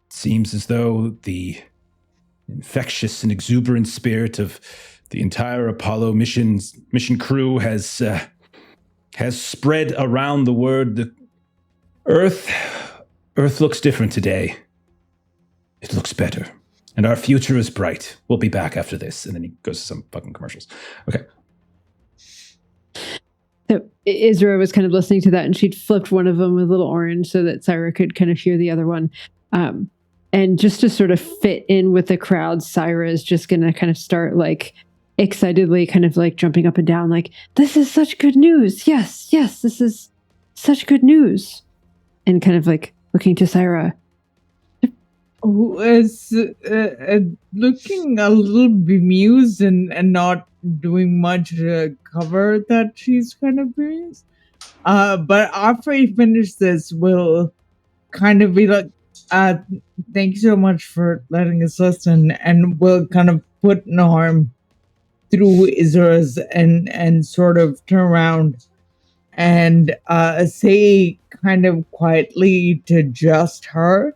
seems as though the infectious and exuberant spirit of the entire Apollo mission crew has spread around the world. The Earth looks different today. It looks better, and our future is bright. We'll be back after this. And then he goes to some fucking commercials. Okay. So Isra was kind of listening to that, and she'd flipped one of them with a little orange so that Syra could kind of hear the other one. And just to sort of fit in with the crowd, Syra is just going to kind of start like excitedly kind of like jumping up and down like, "This is such good news. Yes, this is such good news." And kind of like looking to Syra. Who is looking a little bemused and not doing much to cover that she's kind of bemused. But after we finish this, we'll kind of be like, thank you so much for letting us listen, and we'll kind of put an arm through Isra's and sort of turn around and say kind of quietly to just her,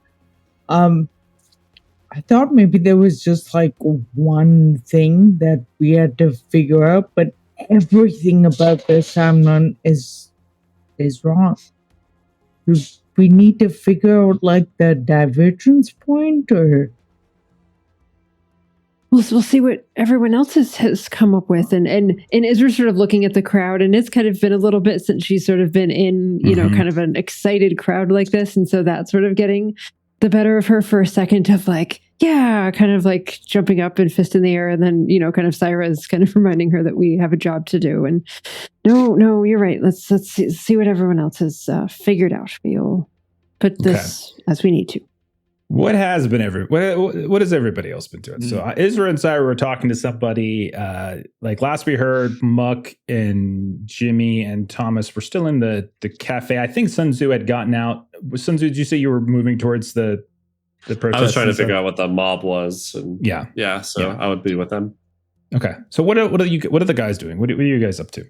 I thought maybe there was just like one thing that we had to figure out, but everything about this timeline is wrong. We need to figure out like the divergence point, or we'll see what everyone else has come up with. And Isra's sort of looking at the crowd, and it's kind of been a little bit since she's sort of been in, you know, kind of an excited crowd like this. And so that's sort of getting the better of her for a second of like, yeah, kind of like jumping up and fist in the air. And then, you know, kind of Syra's kind of reminding her that we have a job to do. And no, you're right. Let's see what everyone else has figured out. We'll put this as we need to. What has been what has everybody else been doing? So Isra and Syra were talking to somebody. Like last we heard, Muck and Jimmy and Thomas were still in the cafe. I think Sun Tzu had gotten out. Sun Tzu, did you say you were moving towards the protest? I was trying to figure out what the mob was. And yeah. So I would be with them. Okay. So what are the guys doing? What are you guys up to?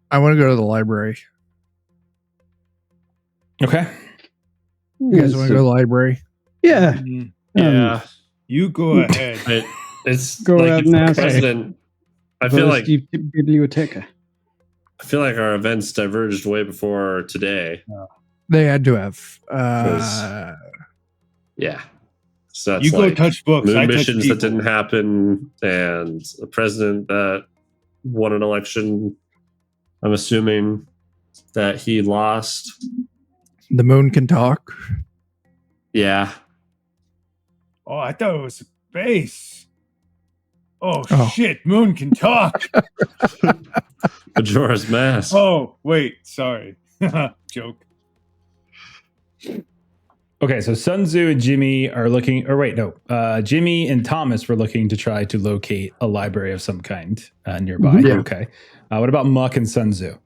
I want to go to the library. Okay. You guys want to go to the library? Yeah. Yeah. You go ahead. It's Go like ahead it's and the ask. president. I feel like Biblioteca. our events diverged way before today. They had to have. Yeah. So that's You go like touch books. moon I touch missions people. that didn't happen, and a president that won an election. I'm assuming that he lost. The moon can talk. Yeah. Oh, I thought it was space. Oh, Oh. shit, moon can talk. Majora's Mask. Oh, wait, sorry. Joke. Okay, so Sun Tzu and Jimmy are looking, or wait, no, Jimmy and Thomas were looking to try to locate a library of some kind nearby. Yeah. Okay. What about Muck and Sun Tzu?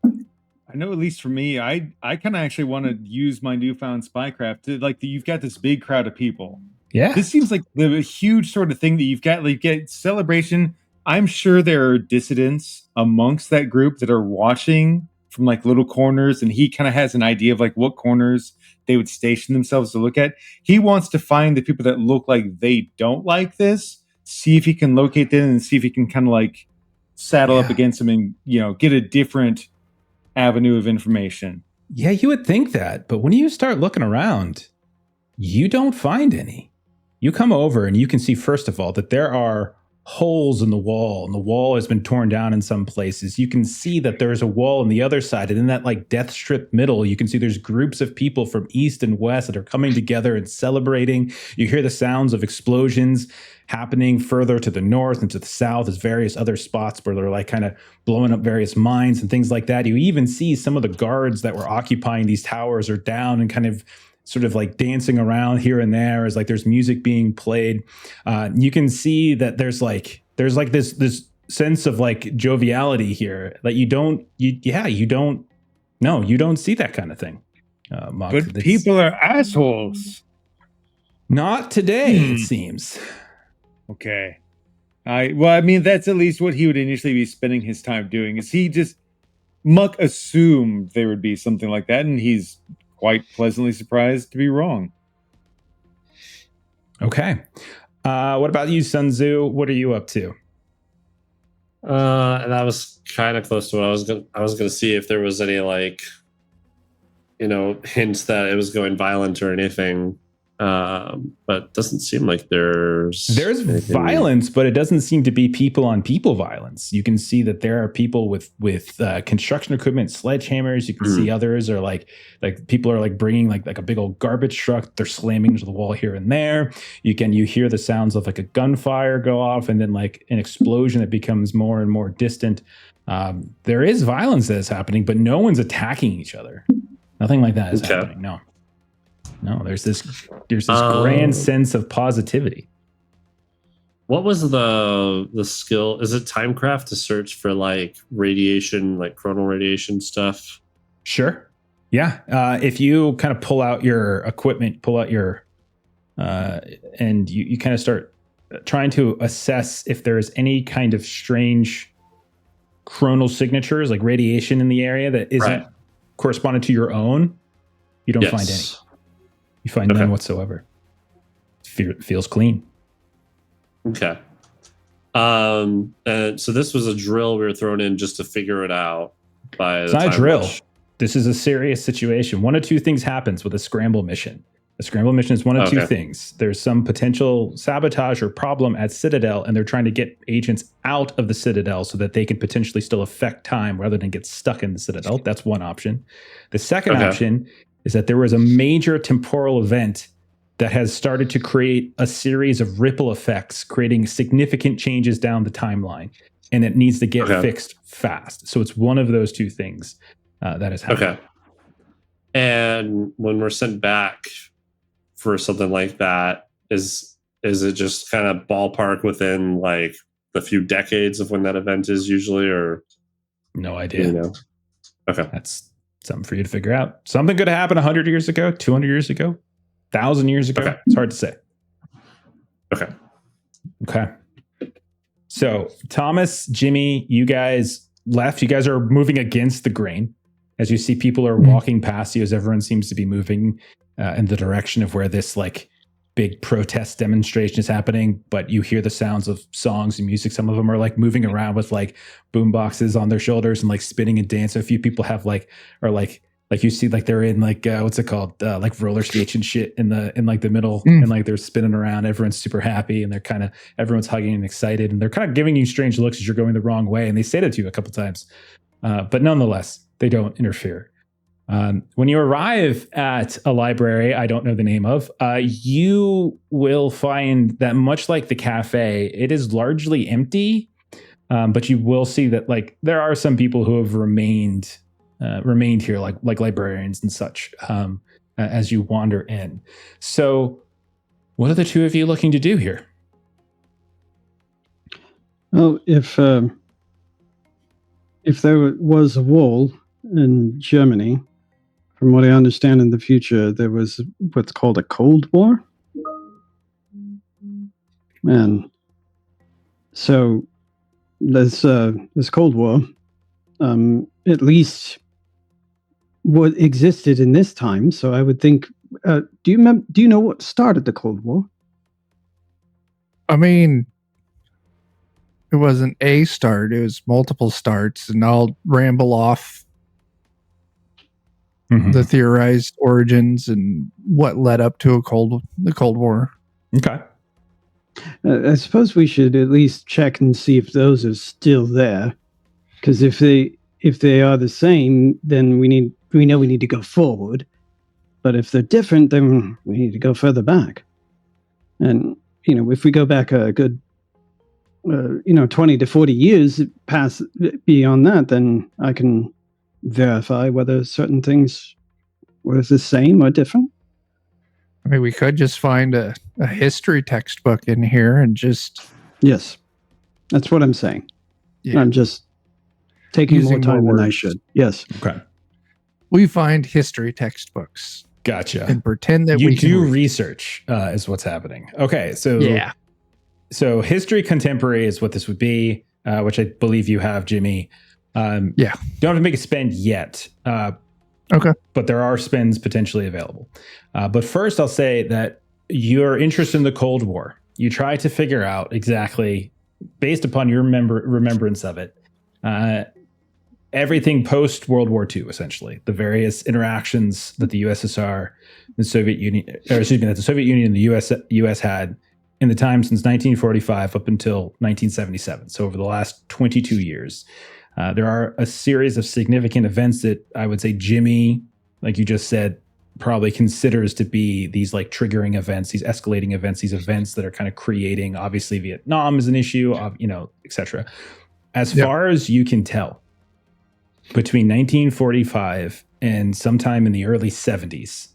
I know, at least for me, I kind of actually want to use my newfound spycraft to you've got this big crowd of people. Yeah. This seems like the huge sort of thing that you've got. Like, you get celebration. I'm sure there are dissidents amongst that group that are watching from like little corners, and he kind of has an idea of like what corners they would station themselves to look at. He wants to find the people that look like they don't like this, see if he can locate them, and see if he can kind of like saddle up against them and, you know, get a different avenue of information. Yeah, you would think that, but when you start looking around, you don't find any. You come over and you can see, first of all, that there are holes in the wall, and the wall has been torn down in some places. You can see that there's a wall on the other side, and in that like death strip middle, you can see there's groups of people from east and west that are coming together and celebrating. You hear the sounds of explosions happening further to the north and to the south as various other spots where they're like kind of blowing up various mines and things like that. You even see some of the guards that were occupying these towers are down and kind of sort of like dancing around here and there as like there's music being played. You can see that there's like this sense of like joviality here that you don't see that kind of thing. Muck. But people are assholes. Not today, it seems. Okay. I mean, that's at least what he would initially be spending his time doing. Is he just Muck assumed there would be something like that, and he's quite pleasantly surprised to be wrong. Okay. What about you, Sun Tzu? What are you up to? And that was kind of close to what I was gonna see if there was any like, you know, hints that it was going violent or anything. But doesn't seem like there's anything. Violence, but it doesn't seem to be people on people violence. You can see that there are people with construction equipment, sledgehammers. You can see others are like people are like bringing like a big old garbage truck. They're slamming into the wall here and there. You hear the sounds of like a gunfire go off, and then like an explosion that becomes more and more distant. There is violence that is happening, but no one's attacking each other. Nothing like that is happening. No, there's this grand sense of positivity. What was the skill? Is it timecraft to search for like radiation, like coronal radiation stuff? Sure. Yeah. If you kind of pull out your equipment, and you kind of start trying to assess if there's any kind of strange coronal signatures, like radiation in the area that isn't corresponded to your own, you don't find any. You find none whatsoever. Feels clean. Okay. And so this was a drill we were thrown in just to figure it out. It's not a drill. This is a serious situation. One of two things happens with a scramble mission. A scramble mission is one of two things. There's some potential sabotage or problem at Citadel, and they're trying to get agents out of the Citadel so that they can potentially still affect time rather than get stuck in the Citadel. That's one option. The second option is that there was a major temporal event that has started to create a series of ripple effects, creating significant changes down the timeline, and it needs to get fixed fast. So it's one of those two things that is happening. Okay. And when we're sent back for something like that, is it just kind of ballpark within like the few decades of when that event is usually, or no idea? You know? Okay. That's something for you to figure out. Something could have happened 100 years ago, 200 years ago, 1,000 years ago. It's hard to say. Okay. So Thomas, Jimmy, you guys left. You guys are moving against the grain as you see people are walking past you as everyone seems to be moving in the direction of where this like big protest demonstration is happening, but you hear the sounds of songs and music. Some of them are like moving around with like boom boxes on their shoulders and like spinning and dancing. A few people have like you see like they're in like what's it called, like roller skates and shit in like the middle, and like they're spinning around. Everyone's super happy, and everyone's hugging and excited, and they're kind of giving you strange looks as you're going the wrong way, and they say that to you a couple times, but nonetheless they don't interfere. When you arrive at a library I don't know the name of, you will find that much like the cafe, it is largely empty, but you will see that like there are some people who have remained here, like librarians and such. as you wander in. So, what are the two of you looking to do here? Well, if there was a wall in Germany, from what I understand in the future, there was what's called a Cold War. And so this Cold War, at least what existed in this time. So I would think, do you know what started the Cold War? I mean, it wasn't a start, it was multiple starts, and I'll ramble off the theorized origins and what led up to the Cold War. Okay. I suppose we should at least check and see if those are still there, because if they are the same, then we know we need to go forward. But if they're different, then we need to go further back. And if we go back a good 20 to 40 years past beyond that, then I can verify whether certain things were the same or different. I mean, we could just find a history textbook in here and just... Yes, that's what I'm saying. Yeah. I'm just taking more time than I should. Yes. Okay. We find history textbooks. Gotcha. And pretend that you we do can research is what's happening. Okay, so yeah. So history contemporary is what this would be, which I believe you have, Jimmy. Yeah. Don't have to make a spend yet. Okay. But there are spends potentially available. But first, I'll say that your interest in the Cold War, you try to figure out exactly, based upon your remembrance of it, everything post World War II, essentially, the various interactions that the USSR, the Soviet Union, or excuse me, that the Soviet Union and the US had in the time since 1945 up until 1977. So over the last 22 years, there are a series of significant events that I would say Jimmy, like you just said, probably considers to be these like triggering events, these escalating events, these events that are kind of creating, obviously Vietnam is an issue, etc. As far as you can tell, between 1945 and sometime in the early 70s,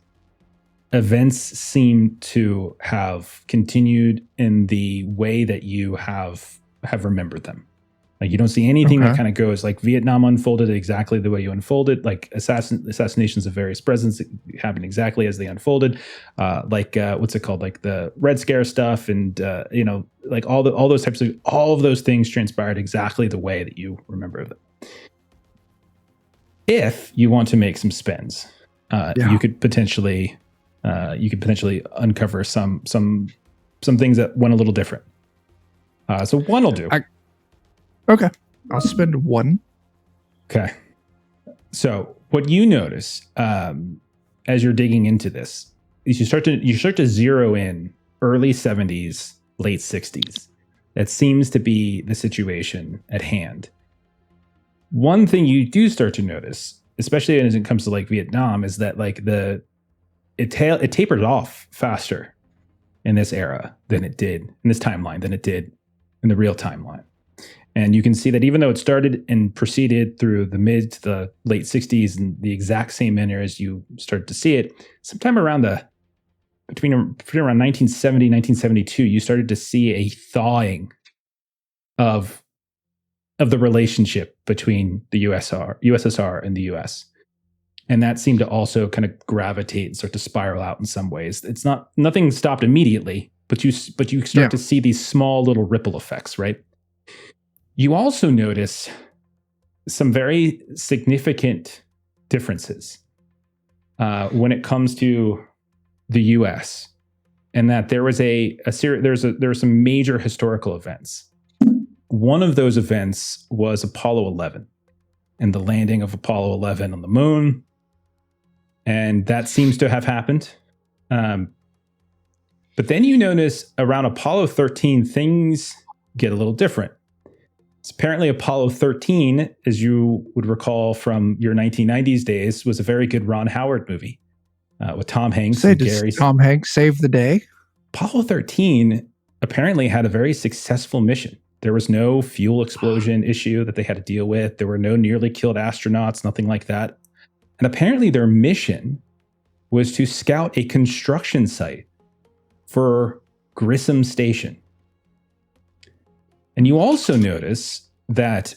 events seem to have continued in the way that you have remembered them. Like you don't see anything that kind of goes like Vietnam unfolded exactly the way you unfolded, like assassinations of various presidents happened exactly as they unfolded, what's it called, like the Red Scare stuff, and like all of those things transpired exactly the way that you remember them. If you want to make some spends, you could potentially uncover some things that went a little different. So one will do. Okay. I'll spend one. Okay. So what you notice as you're digging into this is you start to zero in early 70s, late 60s. That seems to be the situation at hand. One thing you do start to notice, especially as it comes to like Vietnam, is that like it tapered off faster in this era than it did in this timeline than it did in the real timeline. And you can see that even though it started and proceeded through the mid to the late 60s in the exact same manner as you start to see it, sometime around between around 1970, 1972, you started to see a thawing of the relationship between the USSR and the US. And that seemed to also kind of gravitate and start to spiral out in some ways. Nothing stopped immediately, but you start to see these small little ripple effects, right? You also notice some very significant differences when it comes to the U.S. and that there was there were some major historical events. One of those events was Apollo 11 and the landing of Apollo 11 on the moon, and that seems to have happened. But then you notice around Apollo 13, things get a little different. So apparently Apollo 13, as you would recall from your 1990s days, was a very good Ron Howard movie with Tom Hanks and Gary. Tom Hanks saved the day? Apollo 13 apparently had a very successful mission. There was no fuel explosion issue that they had to deal with. There were no nearly killed astronauts, nothing like that. And apparently their mission was to scout a construction site for Grissom Station. And you also notice that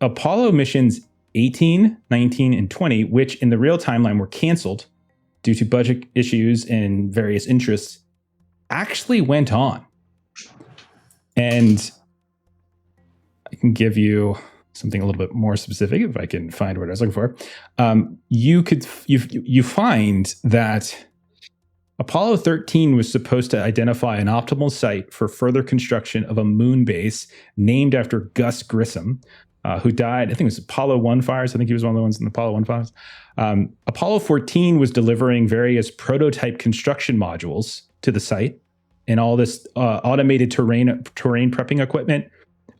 Apollo missions 18, 19, and 20, which in the real timeline were canceled due to budget issues and various interests, actually went on. And I can give you something a little bit more specific if I can find what I was looking for. You find that Apollo 13 was supposed to identify an optimal site for further construction of a moon base named after Gus Grissom, who died, I think it was Apollo 1 fires. I think he was one of the ones in the Apollo 1 fires. Apollo 14 was delivering various prototype construction modules to the site and all this automated terrain prepping equipment.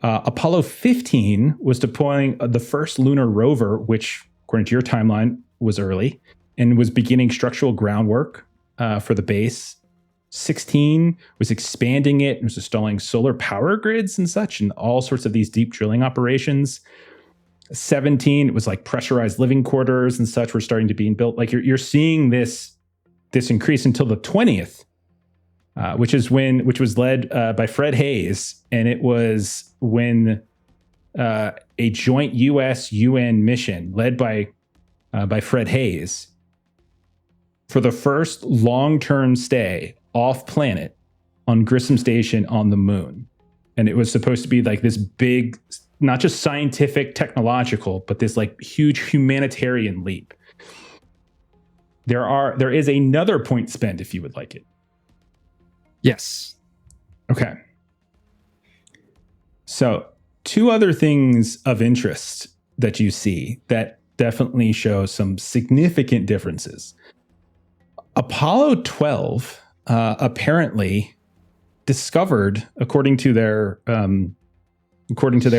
Apollo 15 was deploying the first lunar rover, which, according to your timeline, was early, and was beginning structural groundwork for the base. 16 was expanding it and was installing solar power grids and such, and all sorts of these deep drilling operations. 17, it was like pressurized living quarters and such were starting to be built. Like you're seeing this increase until the 20th, which was led by Fred Hayes, and it was when a joint U.S.-UN mission led by Fred Hayes for the first long-term stay off planet on Grissom Station on the moon. And it was supposed to be like this big, not just scientific, technological, but this like huge humanitarian leap. There is another point spend if you would like it. Yes. Okay. So 2 other things of interest that you see that definitely show some significant differences. Apollo 12 apparently discovered, according to their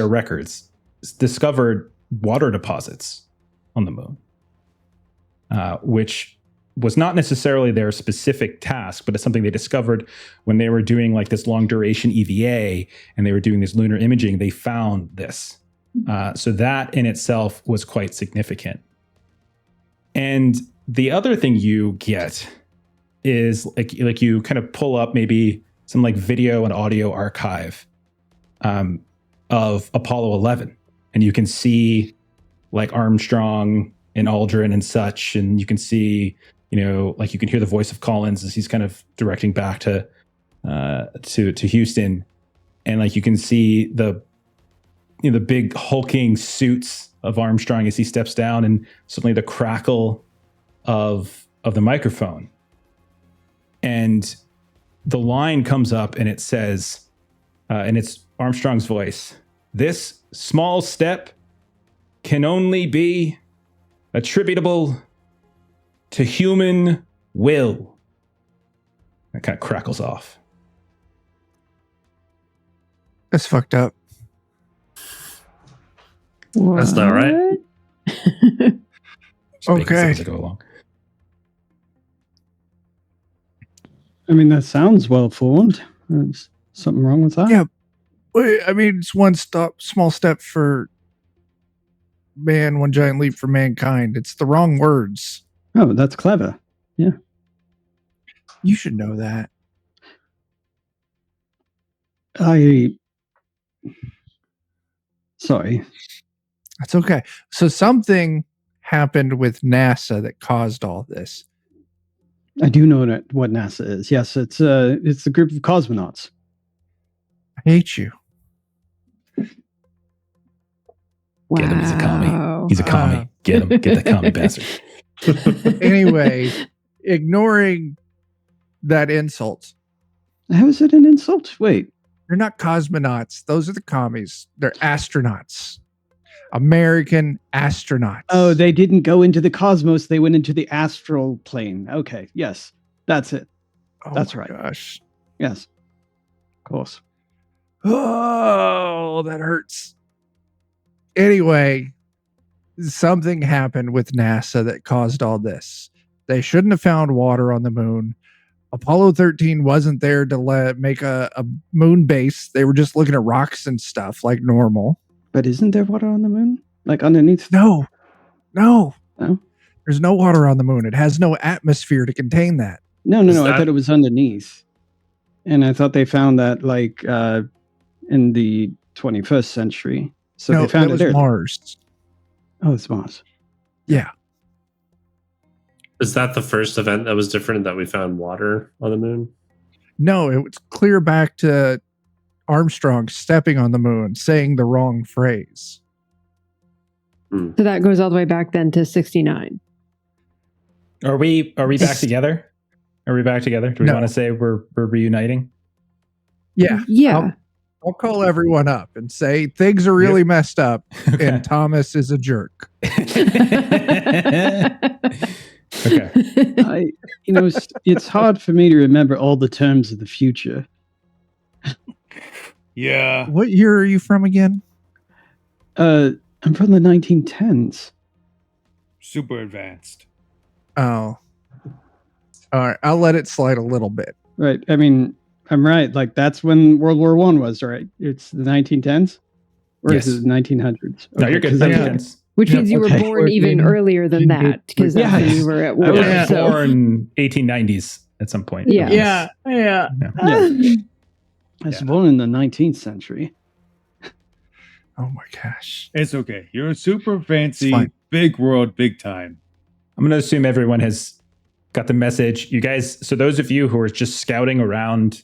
records, discovered water deposits on the moon, which was not necessarily their specific task, but it's something they discovered when they were doing like this long duration EVA and they were doing this lunar imaging. They found this. So that in itself was quite significant. And the other thing you get is like you kind of pull up maybe some like video and audio archive of Apollo 11, and you can see like Armstrong and Aldrin and such, and you can see, like you can hear the voice of Collins as he's kind of directing back to Houston, and like you can see the big hulking suits of Armstrong as he steps down, and suddenly the crackle of the microphone, and the line comes up and it says, and it's Armstrong's voice, "This small step can only be attributable to human will." That kind of crackles off. That's fucked up. That's not right. Just making Okay. sense as I go along. I mean, that sounds well formed. There's something wrong with that? Yeah. Wait, I mean, it's one small step for man, one giant leap for mankind. It's the wrong words. Oh, that's clever. Yeah. You should know that. Sorry. That's okay. So something happened with NASA that caused all this. I do know what NASA is. Yes, it's a group of cosmonauts. I hate you. Get him, he's a commie. He's a commie. Get him. Get the commie bastard. Anyway, ignoring that insult. How is it an insult? Wait. They're not cosmonauts. Those are the commies. They're astronauts. American astronauts. Oh, they didn't go into the cosmos. They went into the astral plane. Okay. Yes. That's it. Oh that's my right. Gosh. Yes. Of course. Oh, that hurts. Anyway, something happened with NASA that caused all this. They shouldn't have found water on the moon. Apollo 13 wasn't there to make a moon base. They were just looking at rocks and stuff like normal. But isn't there water on the moon? Like underneath? No. No? There's no water on the moon. It has no atmosphere to contain that. No. Is I that- thought it was underneath, and I thought they found that like in the 21st century. So no, they found that it was there. Mars. Oh, it's Mars. Yeah. Is that the first event that was different, that we found water on the moon? No, it was clear back to Armstrong stepping on the moon, saying the wrong phrase. So that goes all the way back then to 69. Are we back together? Are we back together? Do we No. want to say we're reuniting? Yeah. Yeah. I'll call everyone up and say things are really messed up Okay. and Thomas is a jerk. Okay. It's hard for me to remember all the terms of the future. Yeah. What year are you from again? I'm from the 1910s. Super advanced. Oh. All right. I'll let it slide a little bit. Right. I mean, I'm right. Like that's when World War One was, right? It's the 1910s, or Yes. is it the 1900s? No, you're good. 'cause That that's- makes sense. Which means you were Okay. born even earlier than that, because that's when you were at I war. was Yeah. So. born 1890s at some point. Yeah. Yeah. Yeah. I was born in the 19th century. Oh my gosh. It's okay. You're super fancy, It's fine. big world, big time. I'm going to assume everyone has got the message. You guys, so those of you who are just scouting around,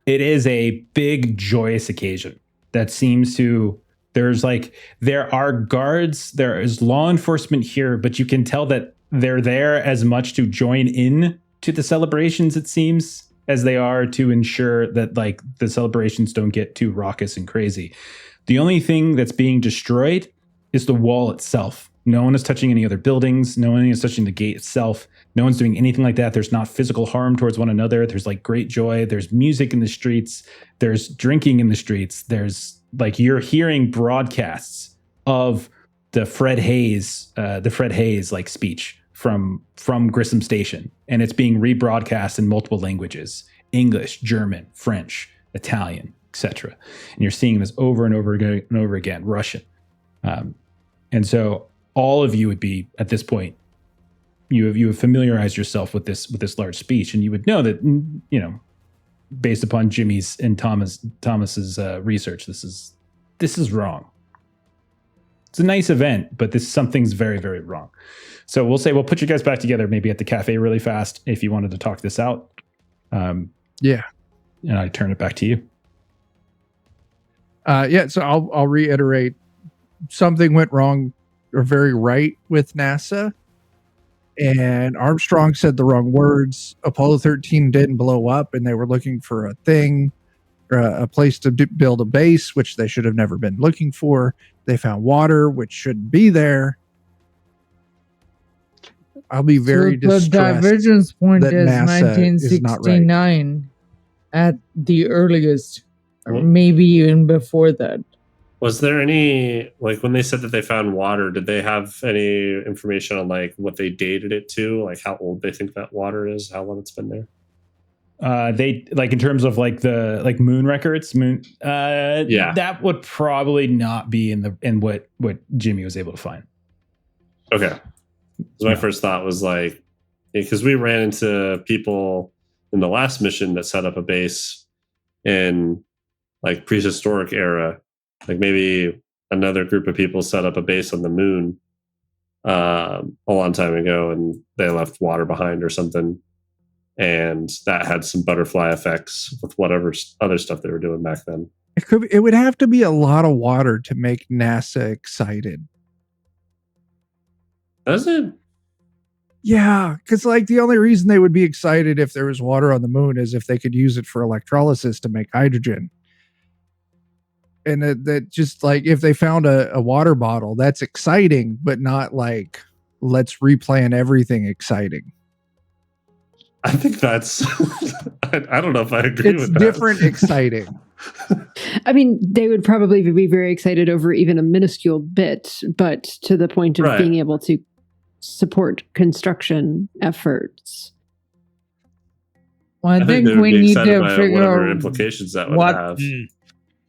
it is a big, joyous occasion that seems to, there are guards, there is law enforcement here, but you can tell that they're there as much to join in to the celebrations, it seems, as they are to ensure that like the celebrations don't get too raucous and crazy. The only thing that's being destroyed is the wall itself. No one is touching any other buildings. No one is touching the gate itself. No one's doing anything like that. There's not physical harm towards one another. There's like great joy. There's music in the streets. There's drinking in the streets. There's like, you're hearing broadcasts of the Fred Hayes like speech from Grissom Station. And it's being rebroadcast in multiple languages: English, German, French, Italian, etc. And you're seeing this over and over again, Russian. And so all of you would be, at this point, you have familiarized yourself with this large speech, and you would know that, you know, based upon Jimmy's and Thomas's research, this is wrong. It's a nice event, but something's very, very wrong. So we'll put you guys back together, maybe at the cafe really fast, if you wanted to talk this out. Yeah. And I turn it back to you. So I'll reiterate, something went wrong or very right with NASA, and Armstrong said the wrong words. Apollo 13 didn't blow up, and they were looking for a thing, or a place to build a base, which they should have never been looking for. They found water, which shouldn't be there. I'll be very So the distressed. divergence point that is NASA is not right. 1969 at the earliest, or Well- maybe even before that. Was there any, like, when they said that they found water, did they have any information on like what they dated it to, like how old they think that water is, how long it's been there? They, like, in terms of like the moon records, Yeah. that would probably not be in what Jimmy was able to find. Okay. So my Yeah. first thought was like, because we ran into people in the last mission that set up a base in like prehistoric era. Like maybe another group of people set up a base on the moon a long time ago, and they left water behind or something. And that had some butterfly effects with whatever other stuff they were doing back then. It would have to be a lot of water to make NASA excited. Does it? Yeah, because like the only reason they would be excited if there was water on the moon is if they could use it for electrolysis to make hydrogen. And that just like if they found a water bottle, that's exciting, but not like let's replan everything exciting. I think that's. I don't know if I agree It's with that. different exciting. I mean, they would probably be very excited over even a minuscule bit, but to the point of Right. being able to support construction efforts. Well, I think they would we be need excited to by figure whatever out implications that would what- have.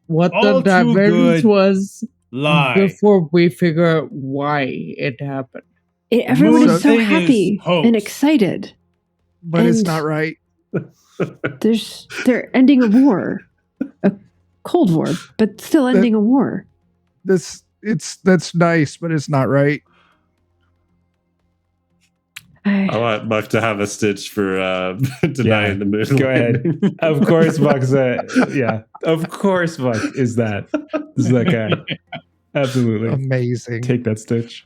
what All the too divergence good was Lie. before we figure out why it happened. Everyone moon is so thing is happy hoax. and excited. But it's And- not right. They're ending a war, a Cold War, but still ending a war. That's nice, but it's not right. I want Buck to have a stitch for denying the moon. Go ahead. Of course, Buck's yeah. Of course, Buck is that guy. Absolutely. Amazing. Take that stitch.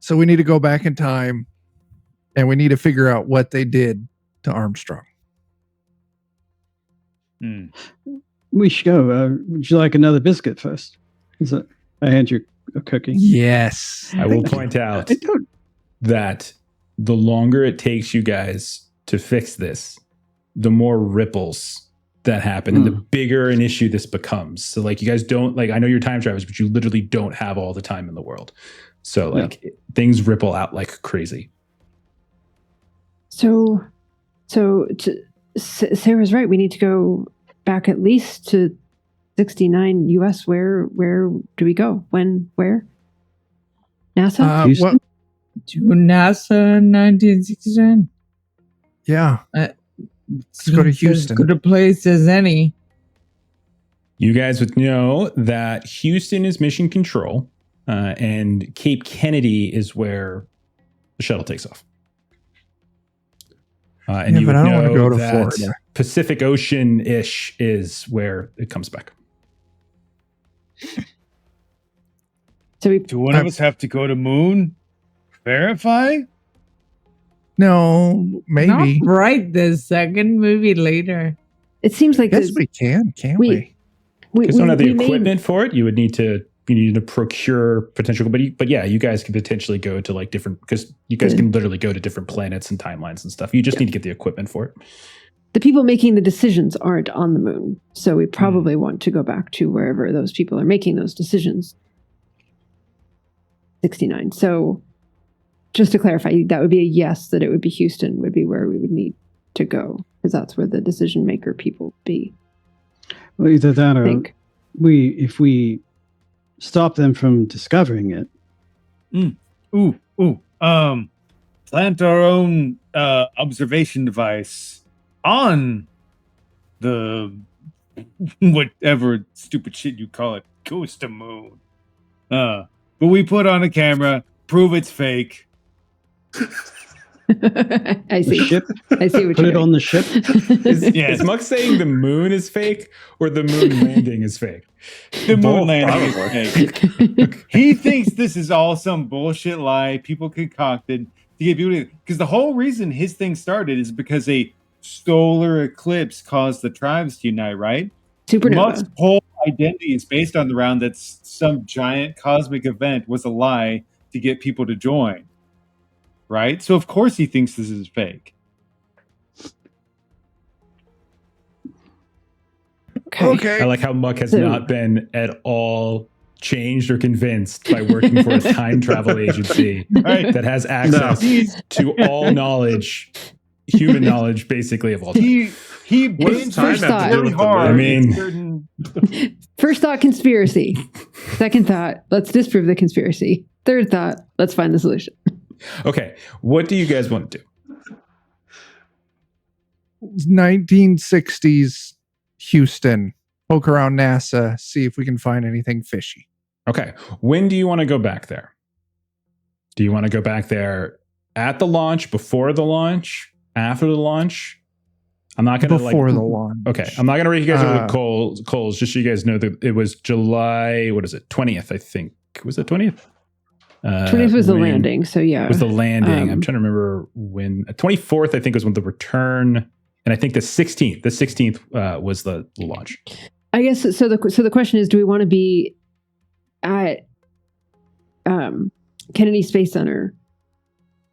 So we need to go back in time and we need to figure out what they did to Armstrong. We should go. Would you like another biscuit first? I hand you a cookie. Yes. I will point out I don't. that the longer it takes you guys to fix this, the more ripples that happen and the bigger an issue this becomes. So like you guys don't I know you're time travelers, but you literally don't have all the time in the world. So things ripple out like crazy. So Sarah's right. We need to go back at least to 69 US. Where do we go? When? Where? NASA? Houston? To NASA 1969. Yeah. Let's go to Houston. As good a place as any. You guys would know that Houston is mission control, and Cape Kennedy is where the shuttle takes off. And you but would I don't want to know go to that Florida. Pacific Ocean-ish is where it comes back. So Do one of us have to go to moon? Verify? No, maybe. Not right this second, maybe later. it seems like Yes, we can, can't we? we Because you don't have the made- equipment for it, you need to procure potential. But yeah, you guys can potentially go to like different, because you guys can literally go to different planets and timelines and stuff. You just need to get the equipment for it. the people making the decisions aren't on the moon, so we probably want to go back to wherever those people are making those decisions. 69. So just to clarify, that would be a yes, that it would be Houston would be where we would need to go, because that's where the decision maker people be. Well, either that I or think. if we stop them from discovering it. Plant our own observation device on the whatever stupid shit you call it, goes to moon. But we put on a camera, prove it's fake. I The see. ship, I see what put you're it on the ship. Yes. Is Muck saying the moon is fake or the moon landing is fake? The moon Both, landing is probably. fake. He thinks this is all some bullshit lie people concocted to get people. Because the whole reason his thing started is because a solar eclipse caused the tribes to unite, right? Muck's Supernova. whole identity is based on the round that some giant cosmic event was a lie to get people to join. Right? So of course he thinks this is fake. Okay. I like how Muck has So- not been at all changed or convinced by working for a time travel agency Right? that has access to all knowledge, human knowledge, basically of all time. He What does binged time have to do really with the hard. moon? I mean- in certain- First thought, conspiracy. Second thought, let's disprove the conspiracy. Third thought, let's find the solution. Okay, what do you guys want to do? 1960s Houston. Poke around NASA, see if we can find anything fishy. Okay, when do you want to go back there? Do you want to go back there at the launch, before the launch, after the launch? I'm not going to Before the launch. Okay, I'm not going to read you guys over the Coles, just so you guys know that it was July, 20th, I think. Was it 20th? 20th was the when- landing, so yeah. Was the landing. I'm Um, trying to remember when. 24th, I think, was when the return. And I think the 16th was the launch. I guess so. The question is, do we want to be at Kennedy Space Center,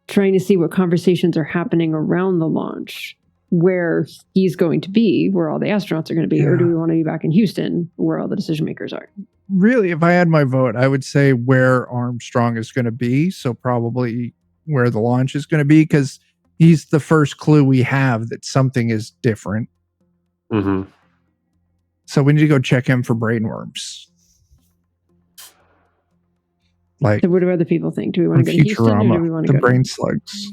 trying to see what conversations are happening around the launch, where he's going to be, where all the astronauts are going to be, or do we want to be back in Houston, where all the decision makers are? Really, if I had my vote, I would say where Armstrong is going to be. So probably where the launch is going to be, because he's the first clue we have that something is different. Mm-hmm. So we need to go check him for brain worms. like So what do other people think? Do we want from to go to Houston or do we Futurama, want to the go brain to slugs.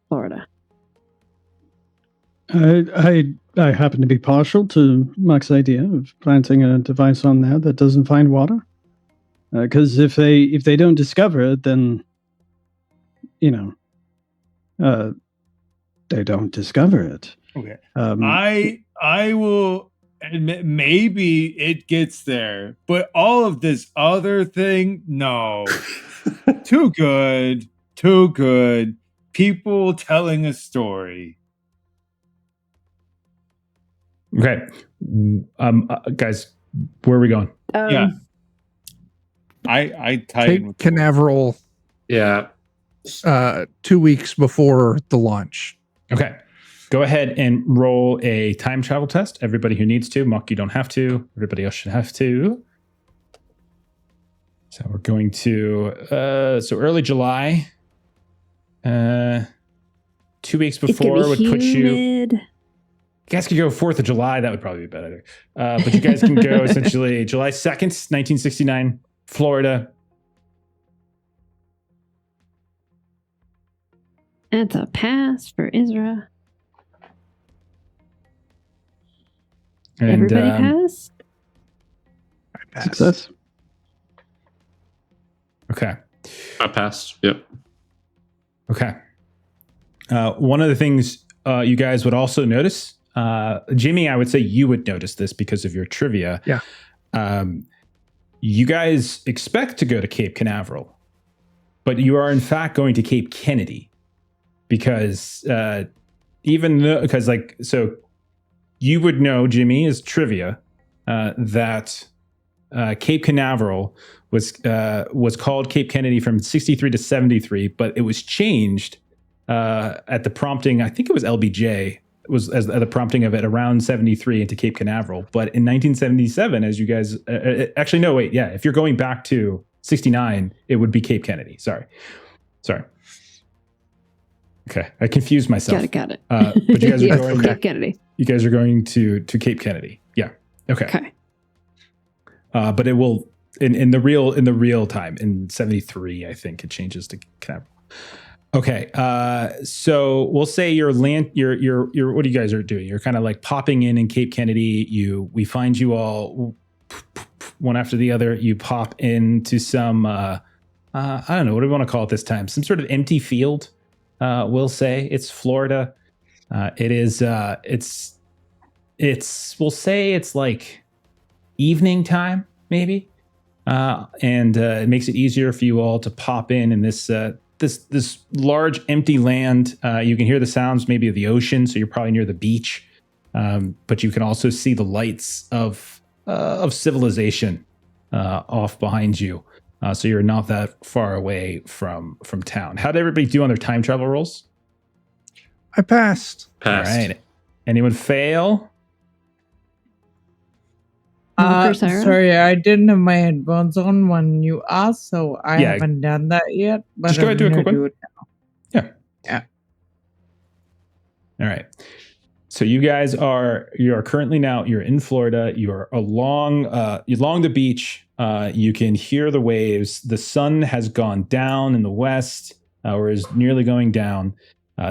Florida? I happen to be partial to Mark's idea of planting a device on there that doesn't find water. Because if they don't discover it, then they don't discover it. Okay. I will admit maybe it gets there, but all of this other thing, no. Too good. People telling a story. Okay. Guys, where are we going? Yeah. I tied Cape Canaveral Yeah. 2 weeks before the launch. Okay. Go ahead and roll a time travel test. Everybody who needs to. Muck, you don't have to. Everybody else should have to. So we're going to so early July. 2 weeks before would put you. You guys could go 4th of July. That would probably be better. But you guys can go essentially July 2nd, 1969, Florida. That's a pass for Isra. And, Everybody pass? I passed. Success. Okay. I passed. Yep. Okay. One of the things you guys would also notice, Jimmy, I would say you would notice this because of your trivia. Yeah. You guys expect to go to Cape Canaveral, but you are in fact going to Cape Kennedy because so you would know, Jimmy, is trivia that Cape Canaveral was called Cape Kennedy from 63 to 73, but it was changed at the prompting, I think it was LBJ, it was at the prompting of it around 73 into Cape Canaveral. But in 1977, as you guys, actually, no, wait, yeah, if you're going back to 69, it would be Cape Kennedy. Sorry. Okay, I confused myself. Got it. But you guys are going Cape Kennedy. You guys are going to Cape Kennedy. Yeah. Okay. But it will in the real time in 73, I think it changes to Canaveral. Okay. So we'll say you're what do you guys are doing? You're kind of like popping in Cape Kennedy. We find you all one after the other. You pop into some I don't know, what do we want to call it this time? Some sort of empty field. We'll say it's Florida. It is. We'll say it's like evening time, maybe, and it makes it easier for you all to pop in this this large empty land. You can hear the sounds maybe of the ocean, so you're probably near the beach, but you can also see the lights of civilization off behind you. So you're not that far away from town. How did everybody do on their time travel rolls? I passed. All right. Anyone fail? Sorry, I didn't have my headphones on when you asked, so I haven't done that yet. But just go ahead and do a quick one. Yeah. All right. So you guys are currently now you're in Florida. You're along the beach. You can hear the waves. The sun has gone down in the west, or is nearly going down.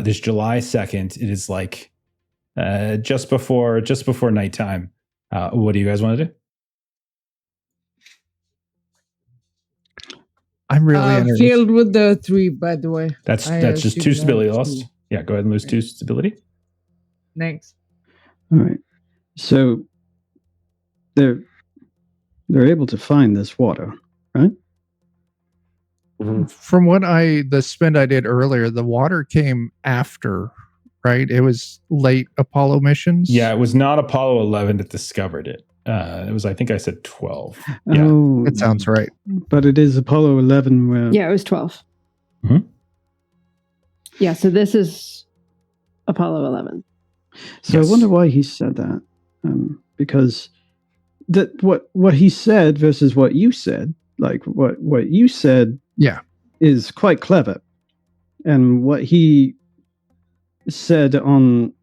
This July 2nd. It is like just before nighttime. What do you guys want to do? I'm really interested. Failed with the 3, by the way. That's just 2 stability lost. Yeah, go ahead and lose 2 stability. Thanks. All right. So they're able to find this water, right? From the spin I did earlier, the water came after, right? It was late Apollo missions. Yeah, it was not Apollo 11 that discovered it. It was, I think I said 12. Yeah. Oh, It sounds right. but it is Apollo 11 where... Yeah, it was 12. Mm-hmm. Yeah, so this is Apollo 11. So Yes. I wonder why he said that. Because what he said versus what you said, like what you said is quite clever. And what he said from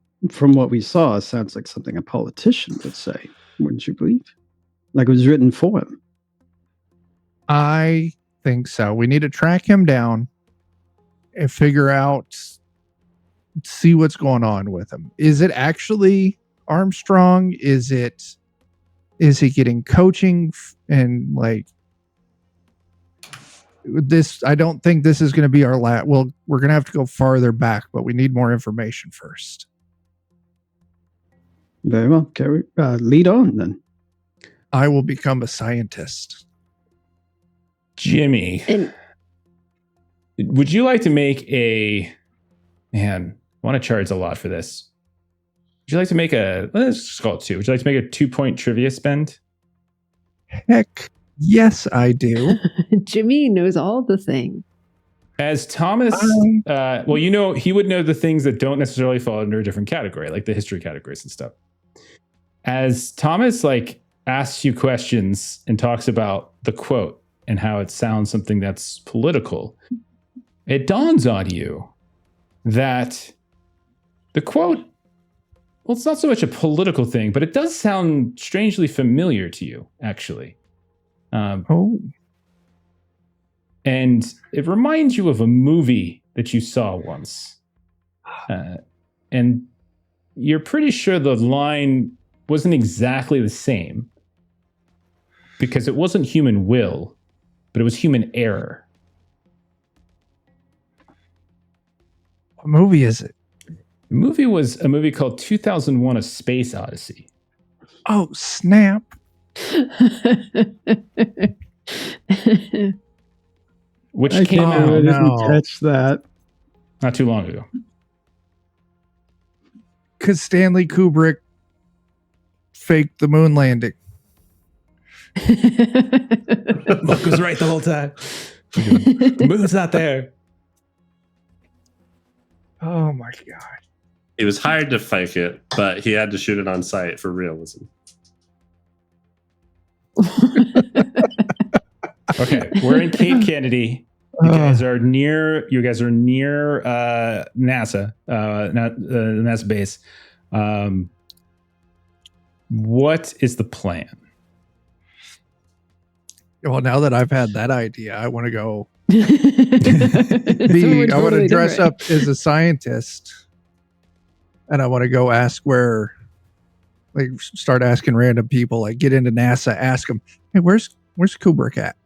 what we saw sounds like something a politician would say, wouldn't you believe? Like it was written for him. I think so. We need to track him down and figure out, see what's going on with him. Is it actually Armstrong? Is he getting coaching and like this? I don't think this is going to be our last. Well, we're going to have to go farther back, but we need more information first. Very well. Lead on then. I will become a scientist. Jimmy, would you like to make a... Man, I want to charge a lot for this. Would you like to make let's just call it 2. Would you like to make a 2-point trivia spend? Heck, yes, I do. Jimmy knows all the things. As Thomas, well, he would know the things that don't necessarily fall under a different category, like the history categories and stuff. As Thomas, asks you questions and talks about the quote and how it sounds something that's political, it dawns on you that the quote, well, it's not so much a political thing, but it does sound strangely familiar to you, actually. And it reminds you of a movie that you saw once. And you're pretty sure the line wasn't exactly the same because it wasn't human will, but it was human error. What movie is it? The movie was a movie called 2001: A Space Odyssey. Oh, snap. Which I came out didn't catch that. not too long ago. Because Stanley Kubrick faked the moon landing. Luck was right the whole time. The moon's not there. Oh my god. He was hired to fake it, but he had to shoot it on site for realism. Okay, we're in Cape Kennedy. You guys are near NASA, NASA base. What is the plan? Well, now that I've had that idea, I want to go. I I want to dress up as a scientist, and I want to go ask where, start asking random people. Get into NASA, ask them, "Hey, where's Kubrick at?"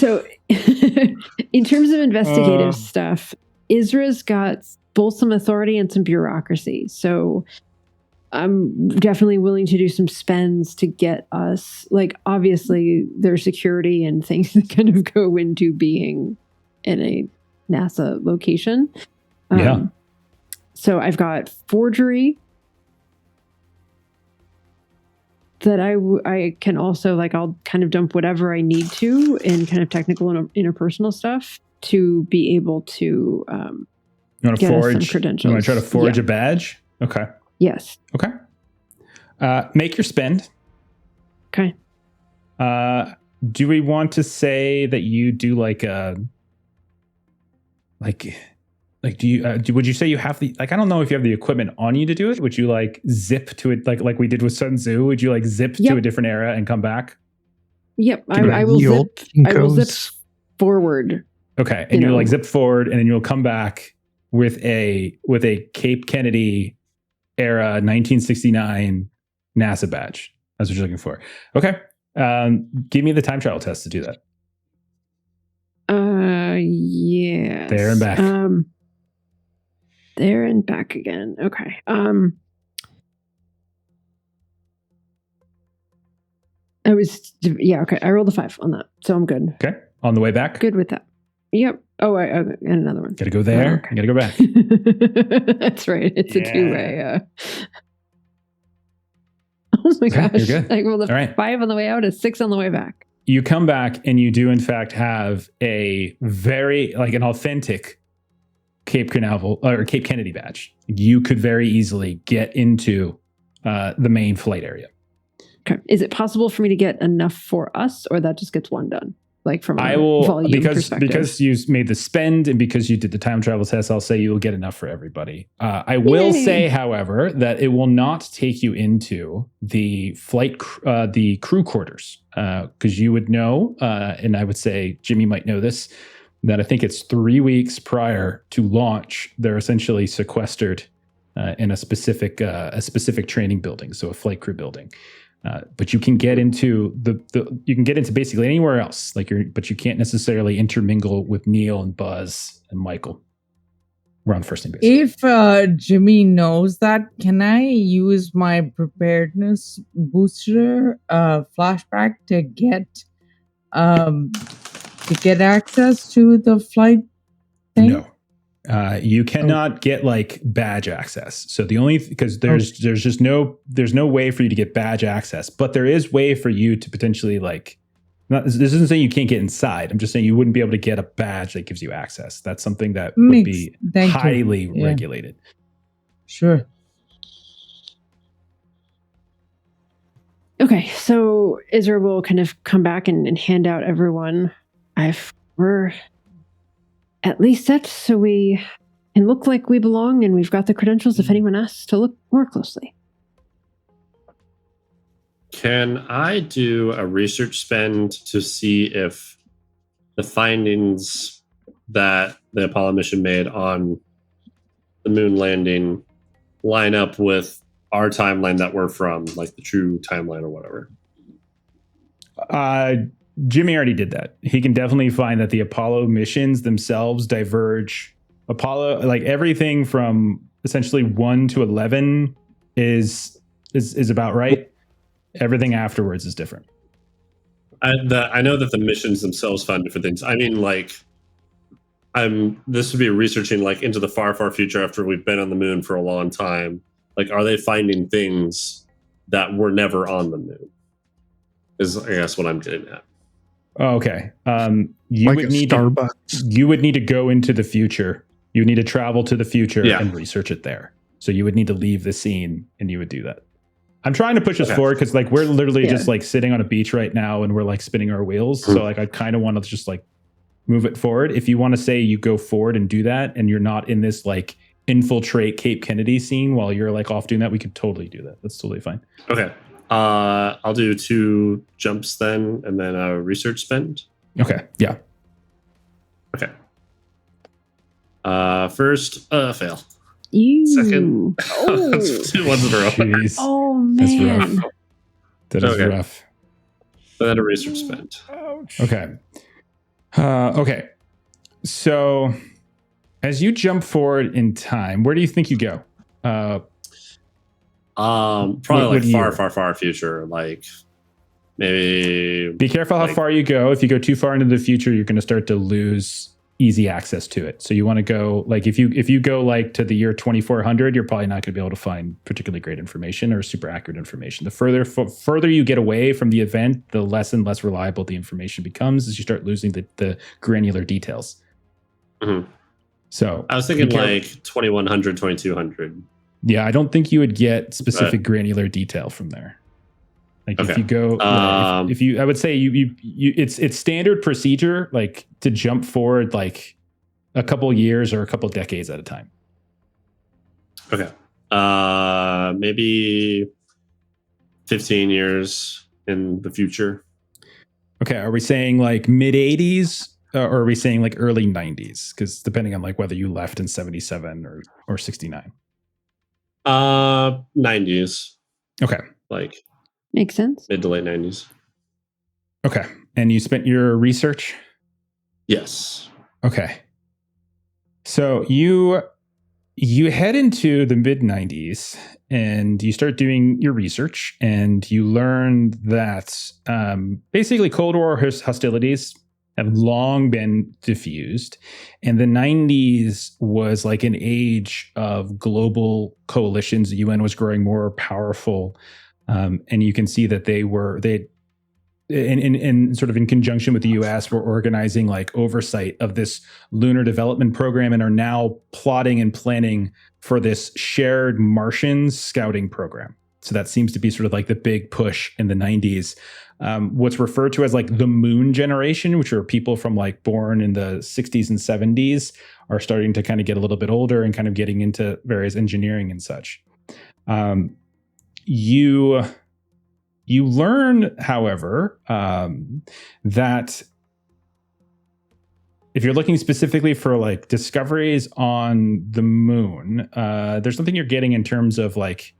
So, in terms of investigative stuff, Isra's got both some authority and some bureaucracy. So, I'm definitely willing to do some spends to get us, obviously there's security and things that kind of go into being in a NASA location. Yeah. So I've got forgery that I can also, I'll kind of dump whatever I need to in kind of technical and interpersonal stuff to be able to You want to get us some forge? credentials. You want to try to forge Yeah. a badge? Okay. Yes. Okay. Make your spend. Okay. Do we want to say that you do do you would you say you have the I don't know if you have the equipment on you to do it? Would you zip to it like we did with Sun Tzu? Would you zip to a different era and come back? Yep. Give it I a will yield, zip. I will zip Kinkos. forward. Okay, and you'll zip forward, and then you'll come back with a Cape Kennedy era 1969 NASA badge. That's what you're looking for. Okay, give me the time travel test to do that. Yes. There and back. There and back again. Okay. Okay. I rolled a 5 on that, so I'm good. Okay, on the way back. Good with that. Yep. Oh, and another one. Got to go there. Okay. Got to go back. That's right. It's a 2-way. Oh my Okay, gosh! you're good. I rolled a All right. 5 on the way out, a 6 on the way back. You come back, and you do in fact have a very an authentic Cape Kennedy badge. You could very easily get into the main flight area. Okay. Is it possible for me to get enough for us, or that just gets one done? like from I a will volume because you made the spend and because you did the time travel test. I'll say you will get enough for everybody. I will say, however, that it will not take you into the the crew quarters, because you would know, and I would say Jimmy might know this, that I think it's 3 weeks prior to launch, they're essentially sequestered in a specific training building, so a flight crew building. But you can get into you can get into basically anywhere else, but you can't necessarily intermingle with Neil and Buzz and Michael. We're on first name basis. If Jimmy knows that, can I use my preparedness booster flashback to get access to the flight thing? No. You cannot get like badge access. So the only because there's no way for you to get badge access, but there is way for you to potentially this isn't saying you can't get inside. I'm just saying you wouldn't be able to get a badge that gives you access. That's something that would be highly regulated. Sure. Okay, so Isra will kind of come back and hand out everyone. We're at least set so we can look like we belong, and we've got the credentials if anyone asks to look more closely. Can I do a research spend to see if the findings that the Apollo mission made on the moon landing line up with our timeline that we're from, like the true timeline or whatever? Jimmy already did that. He can definitely find that the Apollo missions themselves diverge. Apollo, like everything from essentially 1 to 11 is about right. Everything afterwards is different. I know that the missions themselves find different things. I mean, this would be researching into the far, far future after we've been on the moon for a long time. Are they finding things that were never on the moon? Is, I guess, what I'm getting at. Oh, okay. You would need to go into the future. You would need to travel to the future and research it there. So you would need to leave the scene, and you would do that. I'm trying to push us forward because we're literally just sitting on a beach right now, and we're spinning our wheels. So I kind of want to just move it forward. If you want to say you go forward and do that, and you're not in this infiltrate Cape Kennedy scene while you're off doing that, we could totally do that. That's totally fine. Okay. I'll do 2 jumps then, and then a research spend. Okay. Yeah. Okay. First, fail. Second, 2 ones in a row. Jeez. Oh man, That is rough. And then a research spend. Okay. Okay. So, as you jump forward in time, where do you think you go? Probably far future. Maybe. Be careful how far you go. If you go too far into the future, you're going to start to lose easy access to it. So you want to go if you go to the year 2400, you're probably not going to be able to find particularly great information or super accurate information. The further you get away from the event, the less and less reliable the information becomes as you start losing the granular details. Mm-hmm. So I was thinking 2100, 2200. Yeah, I don't think you would get specific granular detail from there. If you go, I would say it's standard procedure, to jump forward a couple years or a couple decades at a time. Okay. Maybe 15 years in the future. Okay. Are we saying mid 80s or are we saying early 90s? Because depending on whether you left in 77 or 69. 90s. Okay. Makes sense. Mid to late 90s. Okay. And you spent your research? Yes. Okay. So you head into the mid 90s and you start doing your research, and you learn that basically Cold War hostilities have long been diffused, and the 90s was an age of global coalitions. The UN was growing more powerful. And you can see that they in sort of in conjunction with the US, were organizing oversight of this lunar development program and are now plotting and planning for this shared Martian scouting program. So that seems to be sort of like the big push in the 90s. What's referred to as like the moon generation, which are people from like born in the 60s and 70s, are starting to kind of get a little bit older and kind of getting into various engineering and such. You learn, however, that if you're looking specifically for like discoveries on the moon, there's something you're getting in terms of like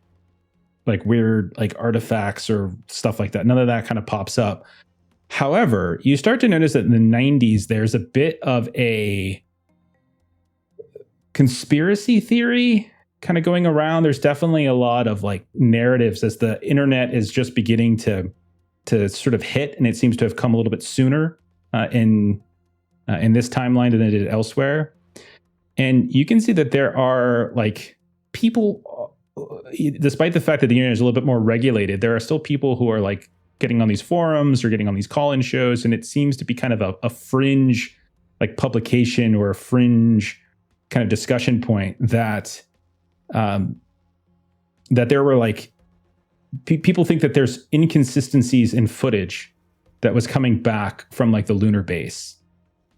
weird like artifacts or stuff like that. None of that kind of pops up. However, you start to notice that in the 90s, there's a bit of a conspiracy theory kind of going around. There's definitely a lot of like narratives as the internet is just beginning to sort of hit, and it seems to have come a little bit sooner in this timeline than it did elsewhere. And you can see that there are like people, despite the fact that the internet is a little bit more regulated, there are still people who are like getting on these forums or getting on these call-in shows, and it seems to be kind of a fringe like publication or a fringe kind of discussion point that that there were like people think that there's inconsistencies in footage that was coming back from like the lunar base,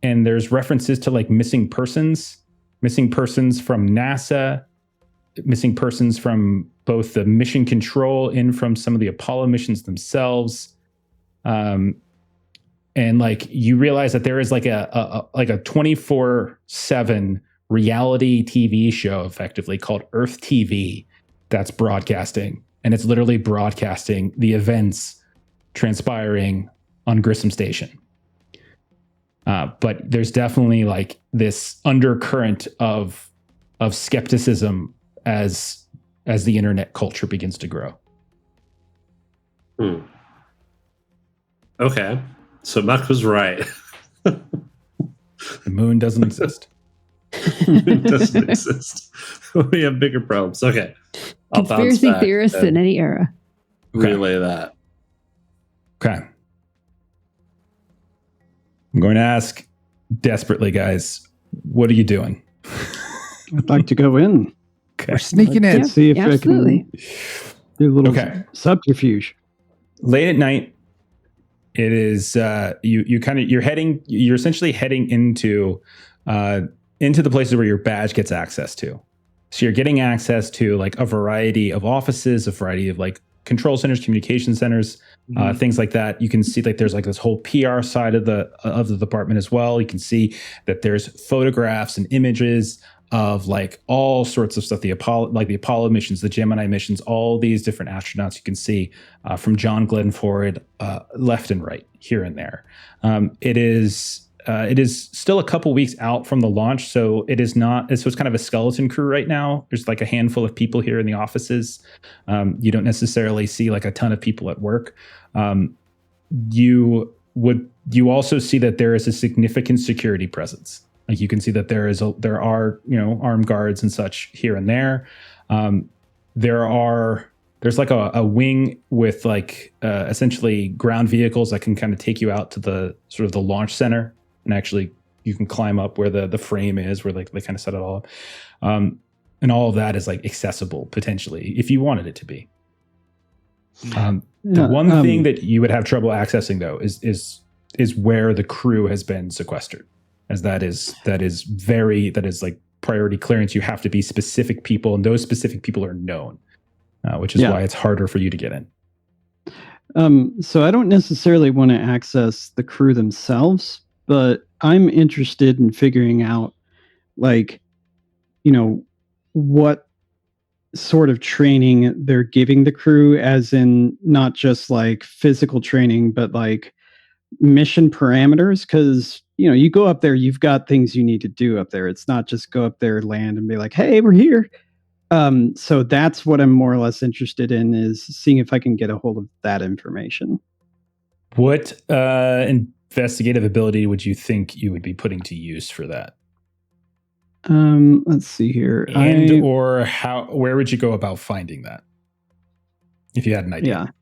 and there's references to like missing persons from NASA, missing persons from both the mission control and from some of the Apollo missions themselves. And like you realize that there is like a 24/7 reality TV show effectively called Earth TV that's broadcasting, and it's literally broadcasting the events transpiring on Grissom Station. But there's definitely like this undercurrent of skepticism as the internet culture begins to grow. Okay, so Mac was right. The moon doesn't exist. It doesn't exist. We have bigger problems. Okay, Conspiracy theorists in any era. Relay that. Okay. I'm going to ask desperately, guys, what are you doing? I'd like to go in. Okay. We're sneaking in. Yeah, See if absolutely. I can do a little Okay. subterfuge. Late at night, it is you're essentially heading into the places where your badge gets access to. So you're getting access to like a variety of offices, a variety of like control centers, communication centers, things like that. You can see like there's like this whole PR side of the department as well. You can see that there's photographs and images of like all sorts of stuff, the Apollo missions, the Gemini missions, all these different astronauts you can see from John Glenn forward, left and right, here and there. It is still a couple weeks out from the launch, so it's kind of a skeleton crew right now. There's like a handful of people here in the offices. You don't necessarily see like a ton of people at work. You also see that there is a significant security presence. Like you can see that there are armed guards and such here and there. There's like a wing with like essentially ground vehicles that can kind of take you out to the sort of the launch center, and actually you can climb up where the frame is, where like they kind of set it all up. And all of that is like accessible potentially if you wanted it to be. The one thing that you would have trouble accessing though is where the crew has been sequestered, as that is like priority clearance. You have to be specific people, and those specific people are known, which is why it's harder for you to get in. So I don't necessarily want to access the crew themselves, but I'm interested in figuring out, like, what sort of training they're giving the crew, as in not just like physical training, but like mission parameters. Because, you go up there, you've got things you need to do up there. It's not just go up there, land, and be like, hey, we're here. So that's what I'm more or less interested in, is seeing if I can get a hold of that information. What investigative ability would you think you would be putting to use for that? Let's see here. Where would you go about finding that, if you had an idea?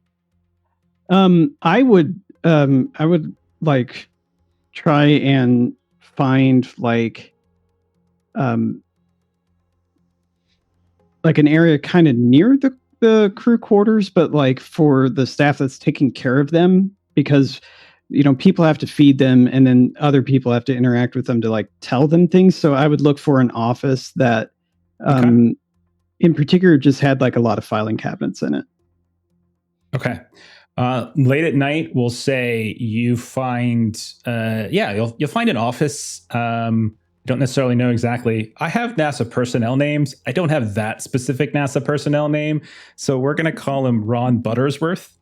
Yeah. I would like try and find like an area kind of near the crew quarters, but like for the staff that's taking care of them, because people have to feed them, and then other people have to interact with them to like tell them things. So I would look for an office that, in particular, just had like a lot of filing cabinets in it. Okay. Late at night, we'll say you find, you'll find an office. Don't necessarily know exactly. I have NASA personnel names. I don't have that specific NASA personnel name, so we're going to call him Ron Buttersworth.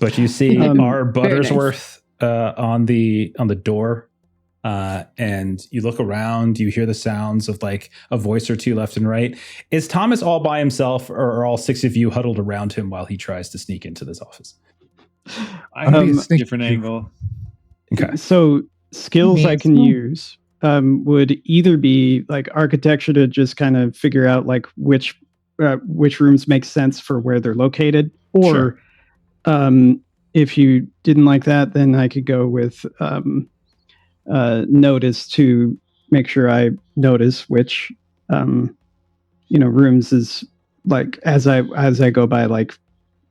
But you see R. Buttersworth on the door, and you look around. You hear the sounds of like a voice or two left and right. Is Thomas all by himself, or are all six of you huddled around him while he tries to sneak into this office? I have a different angle. Okay. So skills I can use would either be like architecture to just kind of figure out like which rooms make sense for where they're located, or Sure. If you didn't like that, then I could go with notice to make sure I notice which rooms is like as I go by, like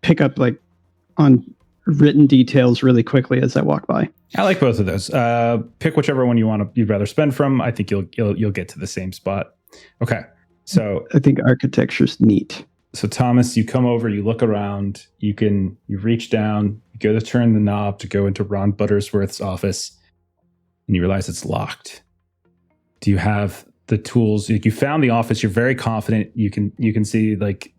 pick up like on written details really quickly as I walk by. I like both of those. Pick whichever one you'd rather spend from. I think you'll get to the same spot. Okay. So I think architecture's neat. So Thomas, you come over, you look around, you reach down, you go to turn the knob to go into Ron Buttersworth's office, and you realize it's locked. Do you have the tools? You found the office, you're very confident. You can see like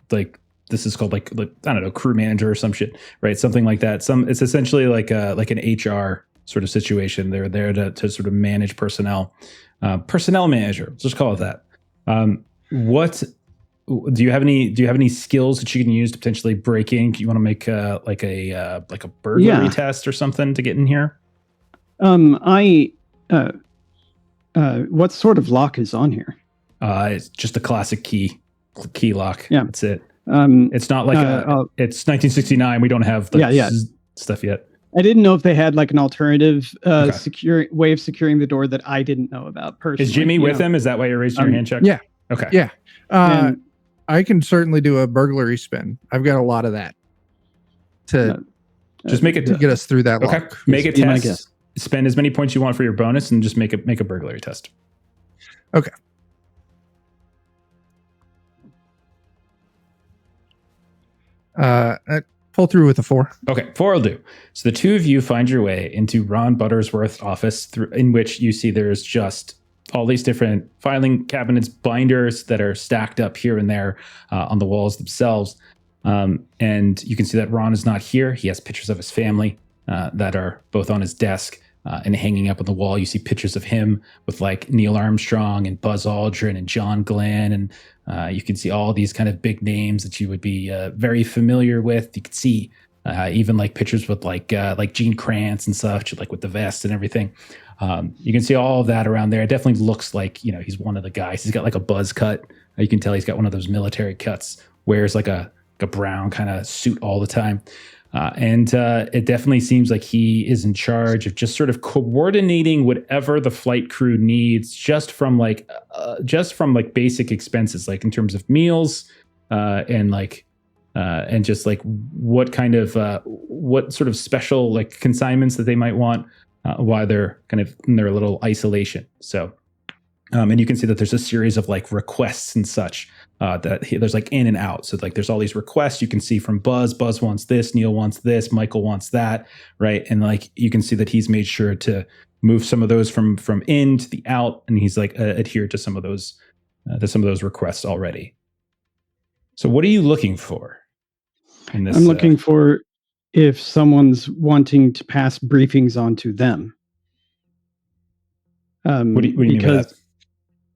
this is called like I don't know, crew manager or some shit, right? Something like that. It's essentially like an HR sort of situation. They're there to sort of manage personnel. Personnel manager, let's just call it that. What do you have any skills that you can use to potentially break in? You want to make like a burglary test or something to get in here? What sort of lock is on here? It's just a classic key lock. Yeah, that's it. It's not like it's 1969. We don't have stuff yet. I didn't know if they had like an alternative secure way of securing the door that I didn't know about personally. Is Jimmy with him? Is that why you're raising your hand check? Yeah. Okay. Yeah. I can certainly do a burglary spin. I've got a lot of that to just make it to get us through that. Okay. Lock. Make a test. Spend as many points you want for your bonus, and just make a burglary test. Okay. I pull through with a 4. Okay, 4 will do. So the two of you find your way into Ron Buttersworth's office, in which you see there's just all these different filing cabinets, binders that are stacked up here and there on the walls themselves. And you can see that Ron is not here. He has pictures of his family that are both on his desk and hanging up on the wall. You see pictures of him with like Neil Armstrong and Buzz Aldrin and John Glenn. And you can see all these kind of big names that you would be very familiar with. You could see even like pictures with like Gene Kranz and such, like with the vest and everything. You can see all of that around there. It definitely looks like, he's one of the guys. He's got like a buzz cut. You can tell he's got one of those military cuts, wears like a brown kind of suit all the time. And it definitely seems like he is in charge of just sort of coordinating whatever the flight crew needs just from like basic expenses, like in terms of meals and just like what kind of what sort of special like consignments that they might want while they're kind of in their little isolation. So and you can see that there's a series of like requests and such there's like in and out. So like there's all these requests you can see from Buzz. Buzz wants this, Neil wants this, Michael wants that, right? And like you can see that he's made sure to move some of those from in to the out, and he's like adhered to some of those requests already. So what are you looking for in this? I'm looking for if someone's wanting to pass briefings on to them. What do you mean by that?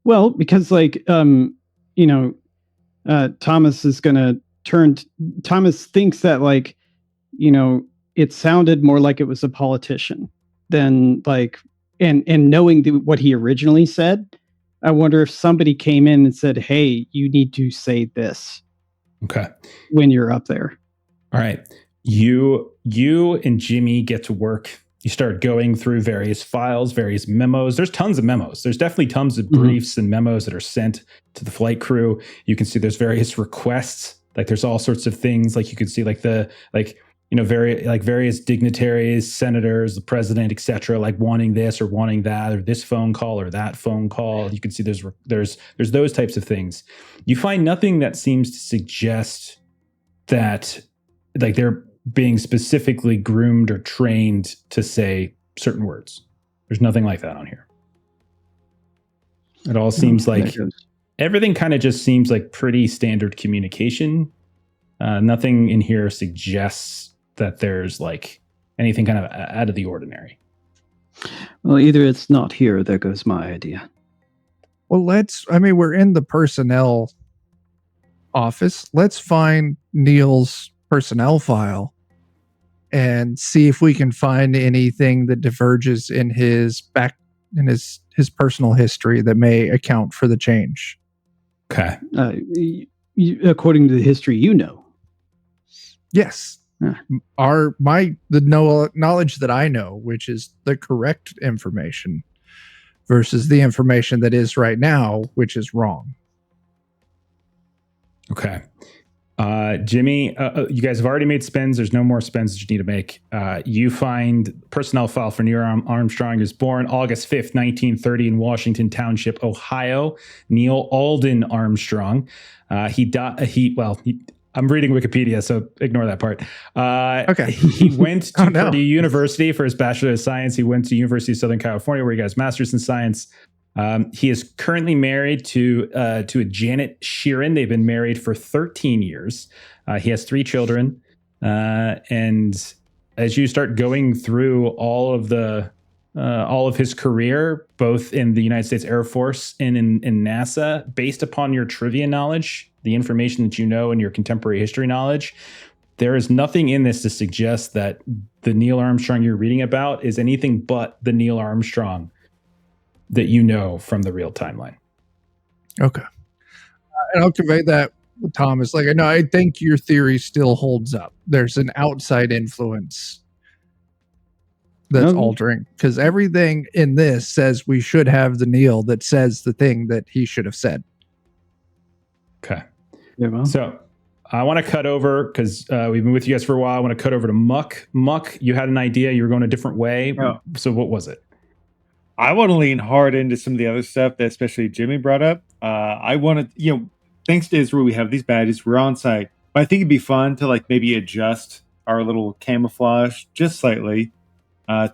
Well, because like Thomas is going to turn. Thomas thinks that like, it sounded more like it was a politician than like, and knowing what he originally said, I wonder if somebody came in and said, "Hey, you need to say this." Okay. When you're up there. All right. You and Jimmy get to work You start going through various files, various memos. There's tons of memos. There's definitely tons of briefs and memos that are sent to the flight crew. You can see there's various requests. Like there's all sorts of things. Like you can see various dignitaries, senators, the president, etc., like wanting this or wanting that, or this phone call or that phone call. You can see there's those types of things. You find nothing that seems to suggest that like they're being specifically groomed or trained to say certain words. There's nothing like that on here. It all seems like everything kind of just seems like pretty standard communication. Nothing in here suggests that there's like anything kind of out of the ordinary. Well, either it's not here or there goes my idea. Well, we're in the personnel office. Let's find Neil's personnel file and see if we can find anything that diverges in his personal history that may account for the change. Okay. According to the history you know. Yes. The knowledge that I know, which is the correct information versus the information that is right now, which is wrong. Okay. Jimmy, you guys have already made spends. There's no more spends that you need to make. You find personnel file for Neil Armstrong. He was born August 5th, 1930 in Washington Township, Ohio. Neil Alden Armstrong. I'm reading Wikipedia, so ignore that part. Okay. He went to Purdue University for his Bachelor of Science. He went to University of Southern California, where he got his Master's in Science. He is currently married to a Janet Sheeran. They've been married for 13 years. He has 3 children. And as you start going through all of his career, both in the United States Air Force and in NASA, based upon your trivia knowledge, the information that you know and your contemporary history knowledge, there is nothing in this to suggest that the Neil Armstrong you're reading about is anything but the Neil Armstrong that you know from the real timeline. Okay. And I'll convey that with Thomas. Like, no, I think your theory still holds up. There's an outside influence that's altering, because everything in this says we should have the Neil that says the thing that he should have said. Okay. Yeah, well. So I want to cut over, because we've been with you guys for a while. I want to cut over to Muck. Muck, you had an idea. You were going a different way. Oh. So what was it? I want to lean hard into some of the other stuff that especially Jimmy brought up. I want to, thanks to Israel, we have these badges. We're on site. But I think it'd be fun to like maybe adjust our little camouflage just slightly.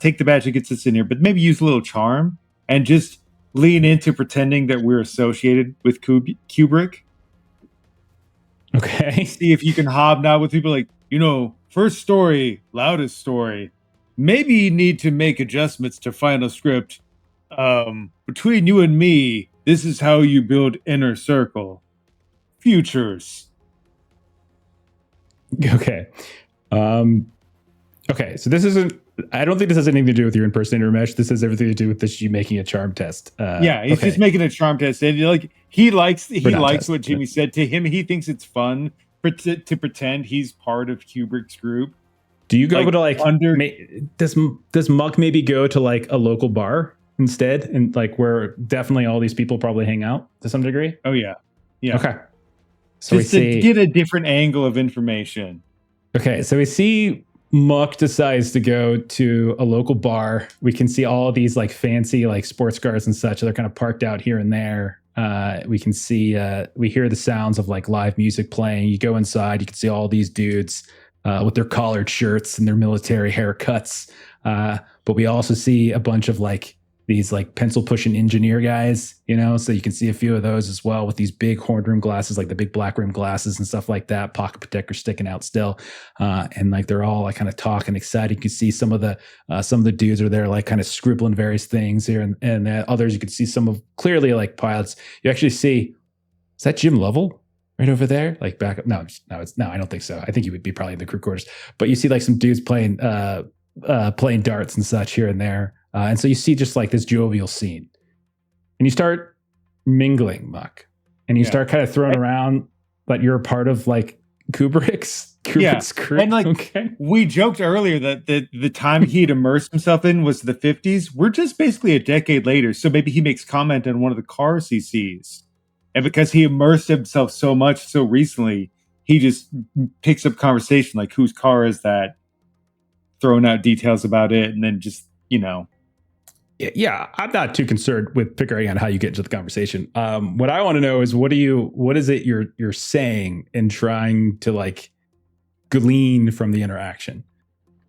Take the badge that gets us in here, but maybe use a little charm and just lean into pretending that we're associated with Kubrick. Okay. See if you can hobnob with people like, first story, loudest story. Maybe you need to make adjustments to final script. Between you and me, this is how you build inner circle. Futures. Okay. Okay. So this isn't. I don't think this has anything to do with your impersonator mesh. This has everything to do with you making a charm test. He's just making a charm test, and he likes what Jimmy said to him. He thinks it's fun to pretend he's part of Kubrick's group. Do you go does Muck maybe go to like a local bar instead, and like where definitely all these people probably hang out to some degree? Oh yeah. Okay. So just to get a different angle of information. Okay, so we see Muck decides to go to a local bar. We can see all these like fancy like sports cars and such. They're kind of parked out here and there. We can see, we hear the sounds of like live music playing. You go inside, you can see all these dudes with their collared shirts and their military haircuts. But we also see a bunch of like these like pencil pushing engineer guys, so you can see a few of those as well with these big horn rim glasses, like the big black rim glasses and stuff like that, pocket protector sticking out still. And like, they're all like kind of talking excited. You can see some of the dudes are there, like kind of scribbling various things here. And others, you can see some of clearly like pilots. You actually see, is that Jim Lovell right over there? Like back up. No, I don't think so. I think he would be probably in the crew quarters, but you see like some dudes playing darts and such here and there. And so you see just like this jovial scene, and you start mingling, Muck, and you start kind of throwing around that you're a part of like Kubrick's crew. And like okay. we joked earlier that the time he'd immersed himself in was the 50s. We're just basically a decade later. So maybe he makes comment on one of the cars he sees. And because he immersed himself so much so recently, he just picks up conversation like, whose car is that? Throwing out details about it, and then just, Yeah, I'm not too concerned with figuring out how you get into the conversation. What I want to know is what is it you're saying and trying to like glean from the interaction?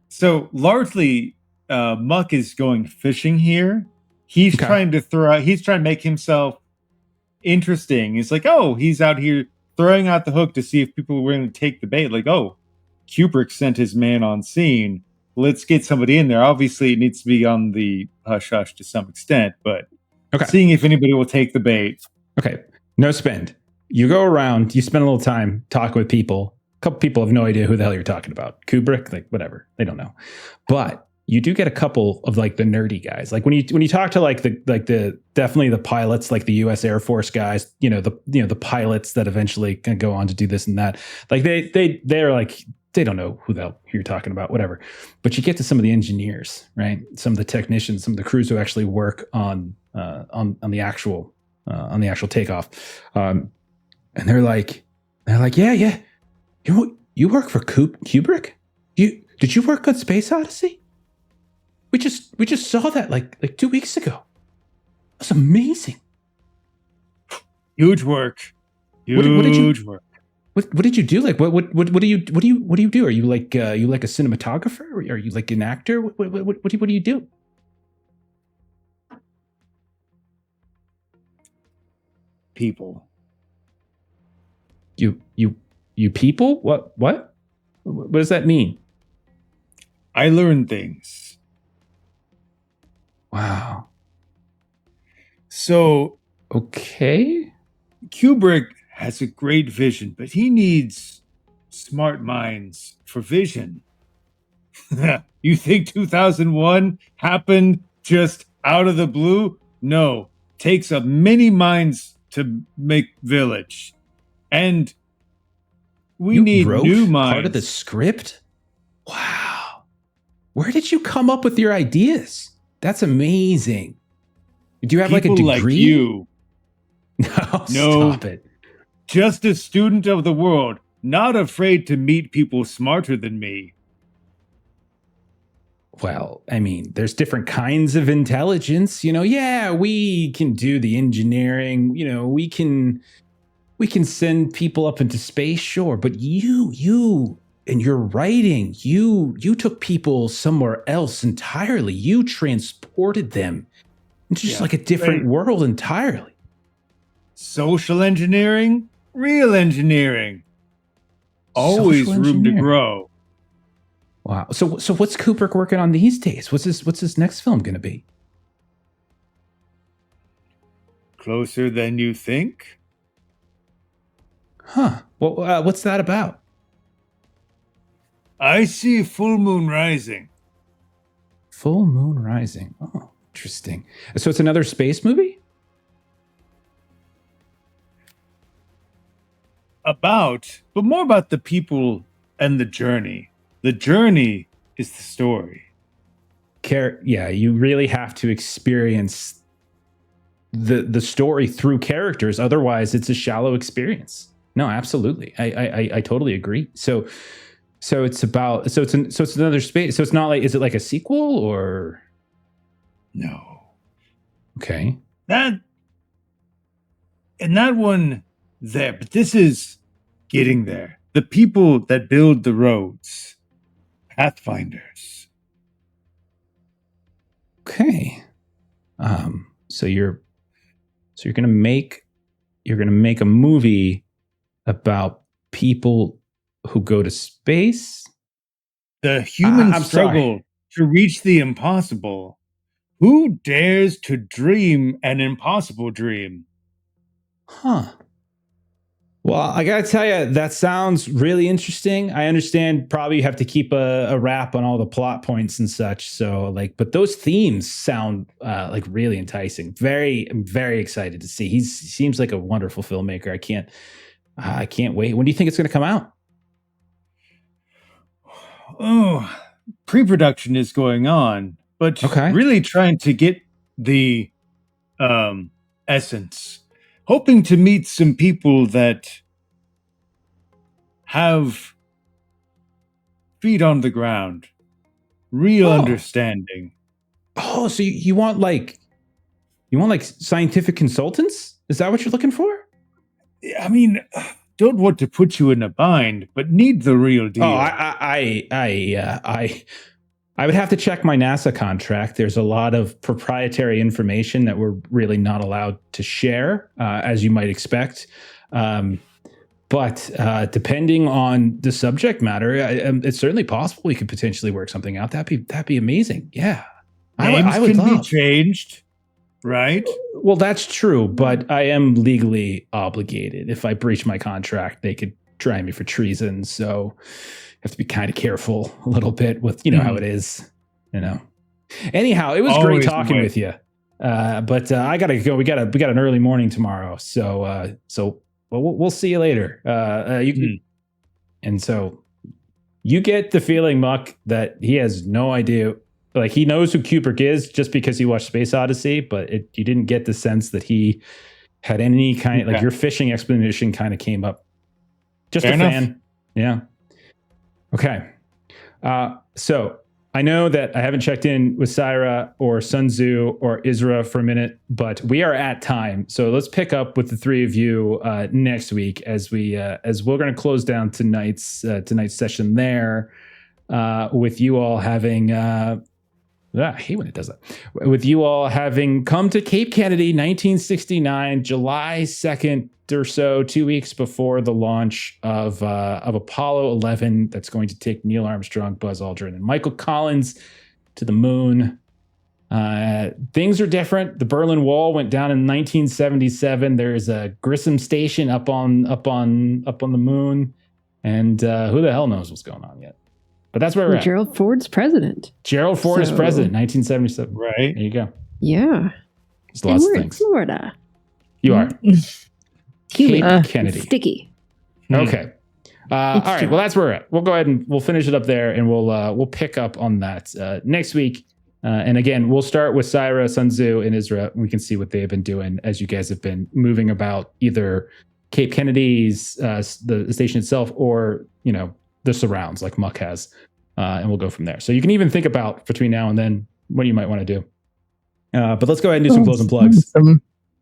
So largely, Muck is going fishing here. He's trying to make himself interesting. It's like, oh, he's out here throwing out the hook to see if people are willing to take the bait. Like, oh, Kubrick sent his man on scene. Let's get somebody in there. Obviously, it needs to be on the hush hush to some extent, but seeing if anybody will take the bait. Okay, no spend. You go around, you spend a little time talking with people. A couple people have no idea who the hell you're talking about. Kubrick, like whatever, they don't know. But you do get a couple of like the nerdy guys. Like when you talk to like the definitely the pilots, like the U.S. Air Force guys, the pilots that eventually can go on to do this and that. Like they're like, they don't know who the hell you're talking about, whatever. But you get to some of the engineers, right? Some of the technicians, some of the crews who actually work on the actual takeoff, and they're like, yeah, you work for Kubrick? Did you work on Space Odyssey? We just saw that like 2 weeks ago. That's amazing. Huge work. Huge work. What did you do? Like what do you do? Are you like a cinematographer? Are you like an actor? What do you do? People. You people? What does that mean? I learn things. Wow. So okay. Kubrick has a great vision, but he needs smart minds for vision. You think 2001 happened just out of the blue? No. Takes up many minds to make Village. And we need new minds. Part of the script? Wow. Where did you come up with your ideas? That's amazing. Do you have People like a degree? Like you. No, stop it. Just a student of the world, not afraid to meet people smarter than me. Well, I mean, there's different kinds of intelligence. Yeah, we can do the engineering. We can send people up into space, sure. But you and your writing, you took people somewhere else entirely. You transported them into just like a different world entirely. Social engineering, real engineering. Always room to grow. Wow. So what's Kubrick working on these days? What's his next film going to be? Closer Than You Think. Huh. Well, what's that about? I see full moon rising. Full moon rising. Oh, interesting. So it's another space movie? But more about the people and the journey. The journey is the story. Yeah, you really have to experience the story through characters. Otherwise, it's a shallow experience. No, absolutely. I totally agree. So it's another space. So it's not like, is it like a sequel or? No. Okay. That one there, but this is getting there. The people that build the roads, pathfinders. Okay. So you're gonna make a movie about people who go to space? The human I'm struggle to reach the impossible. Who dares to dream an impossible dream? Huh. Well, I gotta tell you, that sounds really interesting. I understand probably you have to keep a wrap on all the plot points and such. So but those themes sound like really enticing. I'm very excited to see. He seems like a wonderful filmmaker. I can't wait. When do you think it's going to come out? pre-production is going on, but Okay. really trying to get the essence. Hoping to meet some people that have feet on the ground, real understanding. Oh, so you want like scientific consultants? Is that what you're looking for? I mean, don't want to put you in a bind, but need the real deal. Oh, I would have to check my NASA contract. There's a lot of proprietary information that we're really not allowed to share, as you might expect. But depending on the subject matter, it's certainly possible we could potentially work something out. That'd be amazing. Yeah, Names I would can love. be changed, right? Well, that's true, but I am legally obligated. If I breach my contract, they could try me for treason. So you have to be kind of careful a little bit with, how it is, Anyhow, it was Always great talking the way. with you. But I gotta go. We got an early morning tomorrow. So we'll see you later. And so you get the feeling, Muck, that he has no idea. Like, he knows who Kubrick is just because he watched Space Odyssey, but you didn't get the sense that he had any kind of, like, your fishing expedition kind of came up. Just Fair a enough. fan. Yeah. Okay. So I know that I haven't checked in with Syra or Sun Tzu or Isra for a minute, but we are at time. So let's pick up with the three of you next week as we're going to close down tonight's session there with you all having. I hate when it does that. With you all having come to Cape Kennedy, 1969, July 2nd or so, 2 weeks before the launch of Apollo 11, that's going to take Neil Armstrong, Buzz Aldrin, and Michael Collins to the moon. Things are different. The Berlin Wall went down in 1977. There's a Grissom station up on the moon, and who the hell knows what's going on yet? But that's where we're at. Gerald Ford's president. Gerald Ford is president, 1977. Right. There you go. Yeah. There's lots of we're in things. Florida. You are. Humid. Cape Kennedy. Sticky. Okay. All right. Well, that's where we're at. We'll go ahead and we'll finish it up there, and we'll pick up on that next week. And again, we'll start with Syra, Sun Tzu, and Isra. We can see what they've been doing as you guys have been moving about either Cape Kennedy's, the station itself, or the surrounds like Muck has, and we'll go from there. So you can even think about between now and then what you might want to do. But let's go ahead and do some closing plugs,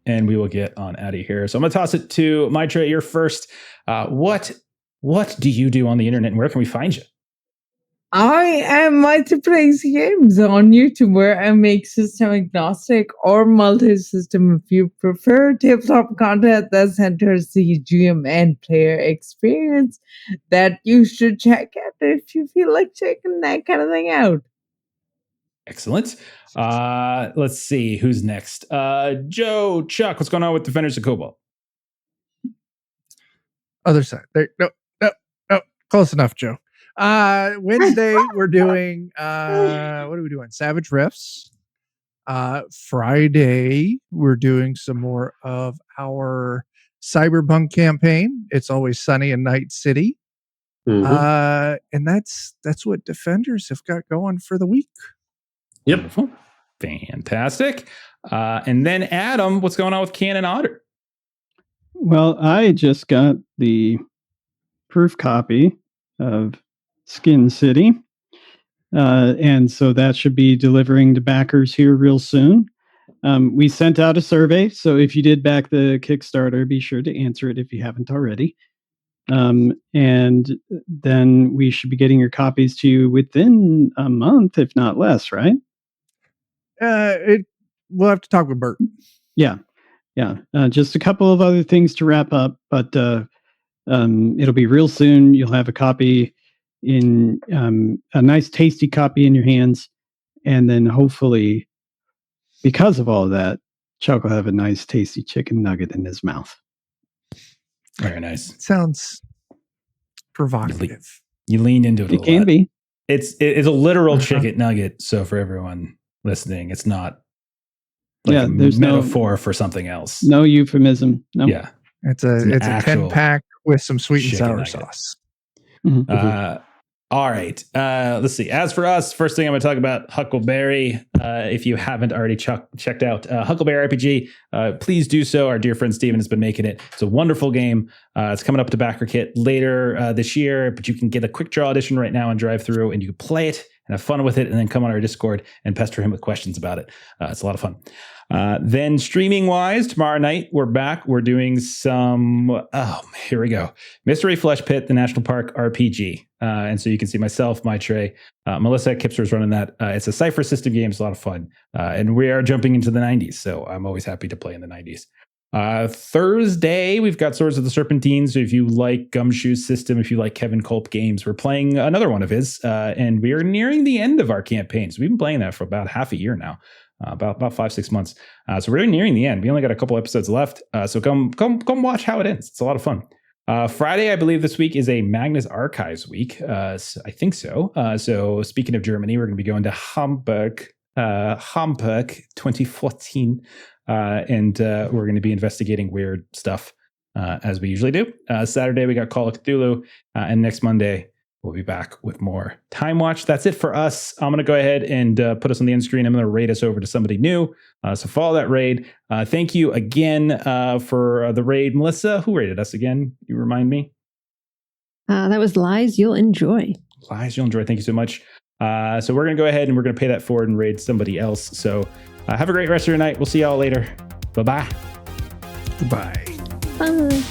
and we will get on out of here. So I'm going to toss it to Maitra. You're first. What do you do on the internet, and where can we find you? I am Plays Games on YouTube, where I make system agnostic or multi-system, if you prefer, tabletop content that centers the GM and player experience that you should check out if you feel like checking that kind of thing out. Excellent. Let's see who's next. Joe, Chuck, what's going on with Defenders of Cobalt? Other side. There. No. Close enough, Joe. Wednesday we're doing what are we doing? Savage Rifts. Friday we're doing some more of our Cyberpunk campaign. It's Always Sunny in Night City. And that's what Defenders have got going for the week. Yep. Wonderful. Fantastic. And then Adam, what's going on with Cannon Otter? Well, I just got the proof copy of Skin City. And so that should be delivering to backers here real soon. We sent out a survey, so if you did back the Kickstarter, be sure to answer it if you haven't already. And then we should be getting your copies to you within a month, if not less, right? We'll have to talk with Bert. Yeah. Just a couple of other things to wrap up, but it'll be real soon. You'll have a copy in a nice, tasty copy in your hands, and then hopefully, because of all of that, Chuck will have a nice, tasty chicken nugget in his mouth. Very nice. Sounds provocative. You leaned into it. It can be. It's a literal chicken nugget. So for everyone listening, it's not like a there's metaphor for something else. No euphemism. No. Yeah. It's a actual 10-pack with some sweet and chicken sour nugget. sauce. Mm-hmm. All right. Let's see. As for us, first thing I'm going to talk about Huckleberry. If you haven't already checked out Huckleberry RPG, please do so. Our dear friend Steven has been making it. It's a wonderful game. It's coming up to backer kit later this year, but you can get a quick draw edition right now and drive through, and you can play it and have fun with it, and then come on our Discord and pester him with questions about it. It's a lot of fun. Then streaming wise, tomorrow night we're back. We're doing some, here we go. Mystery Flesh Pit, the National Park RPG. And so you can see myself, Maitre, Melissa Kipser's running that. It's a Cypher system game. It's a lot of fun. And we are jumping into the 90s. So I'm always happy to play in the 90s. Thursday, we've got Swords of the Serpentine. So if you like Gumshoe's system, if you like Kevin Culp games, we're playing another one of his. And we are nearing the end of our campaign. So we've been playing that for about half a year now. About 5-6 months. So we're nearing the end. We only got a couple episodes left. So come watch how it ends. It's a lot of fun. Friday, I believe this week is a Magnus Archives week. So I think so. So speaking of Germany, we're going to be going to Hamburg 2014. And we're going to be investigating weird stuff as we usually do. Saturday, we got Call of Cthulhu. And next Monday, we'll be back with more Time Watch. That's it for us. I'm going to go ahead and put us on the end screen. I'm going to raid us over to somebody new. So follow that raid. Thank you again for the raid. Melissa, who raided us again? You remind me? That was Lies You'll Enjoy. Lies You'll Enjoy. Thank you so much. So we're going to go ahead and we're going to pay that forward and raid somebody else. So have a great rest of your night. We'll see y'all later. Bye-bye. Goodbye. Bye.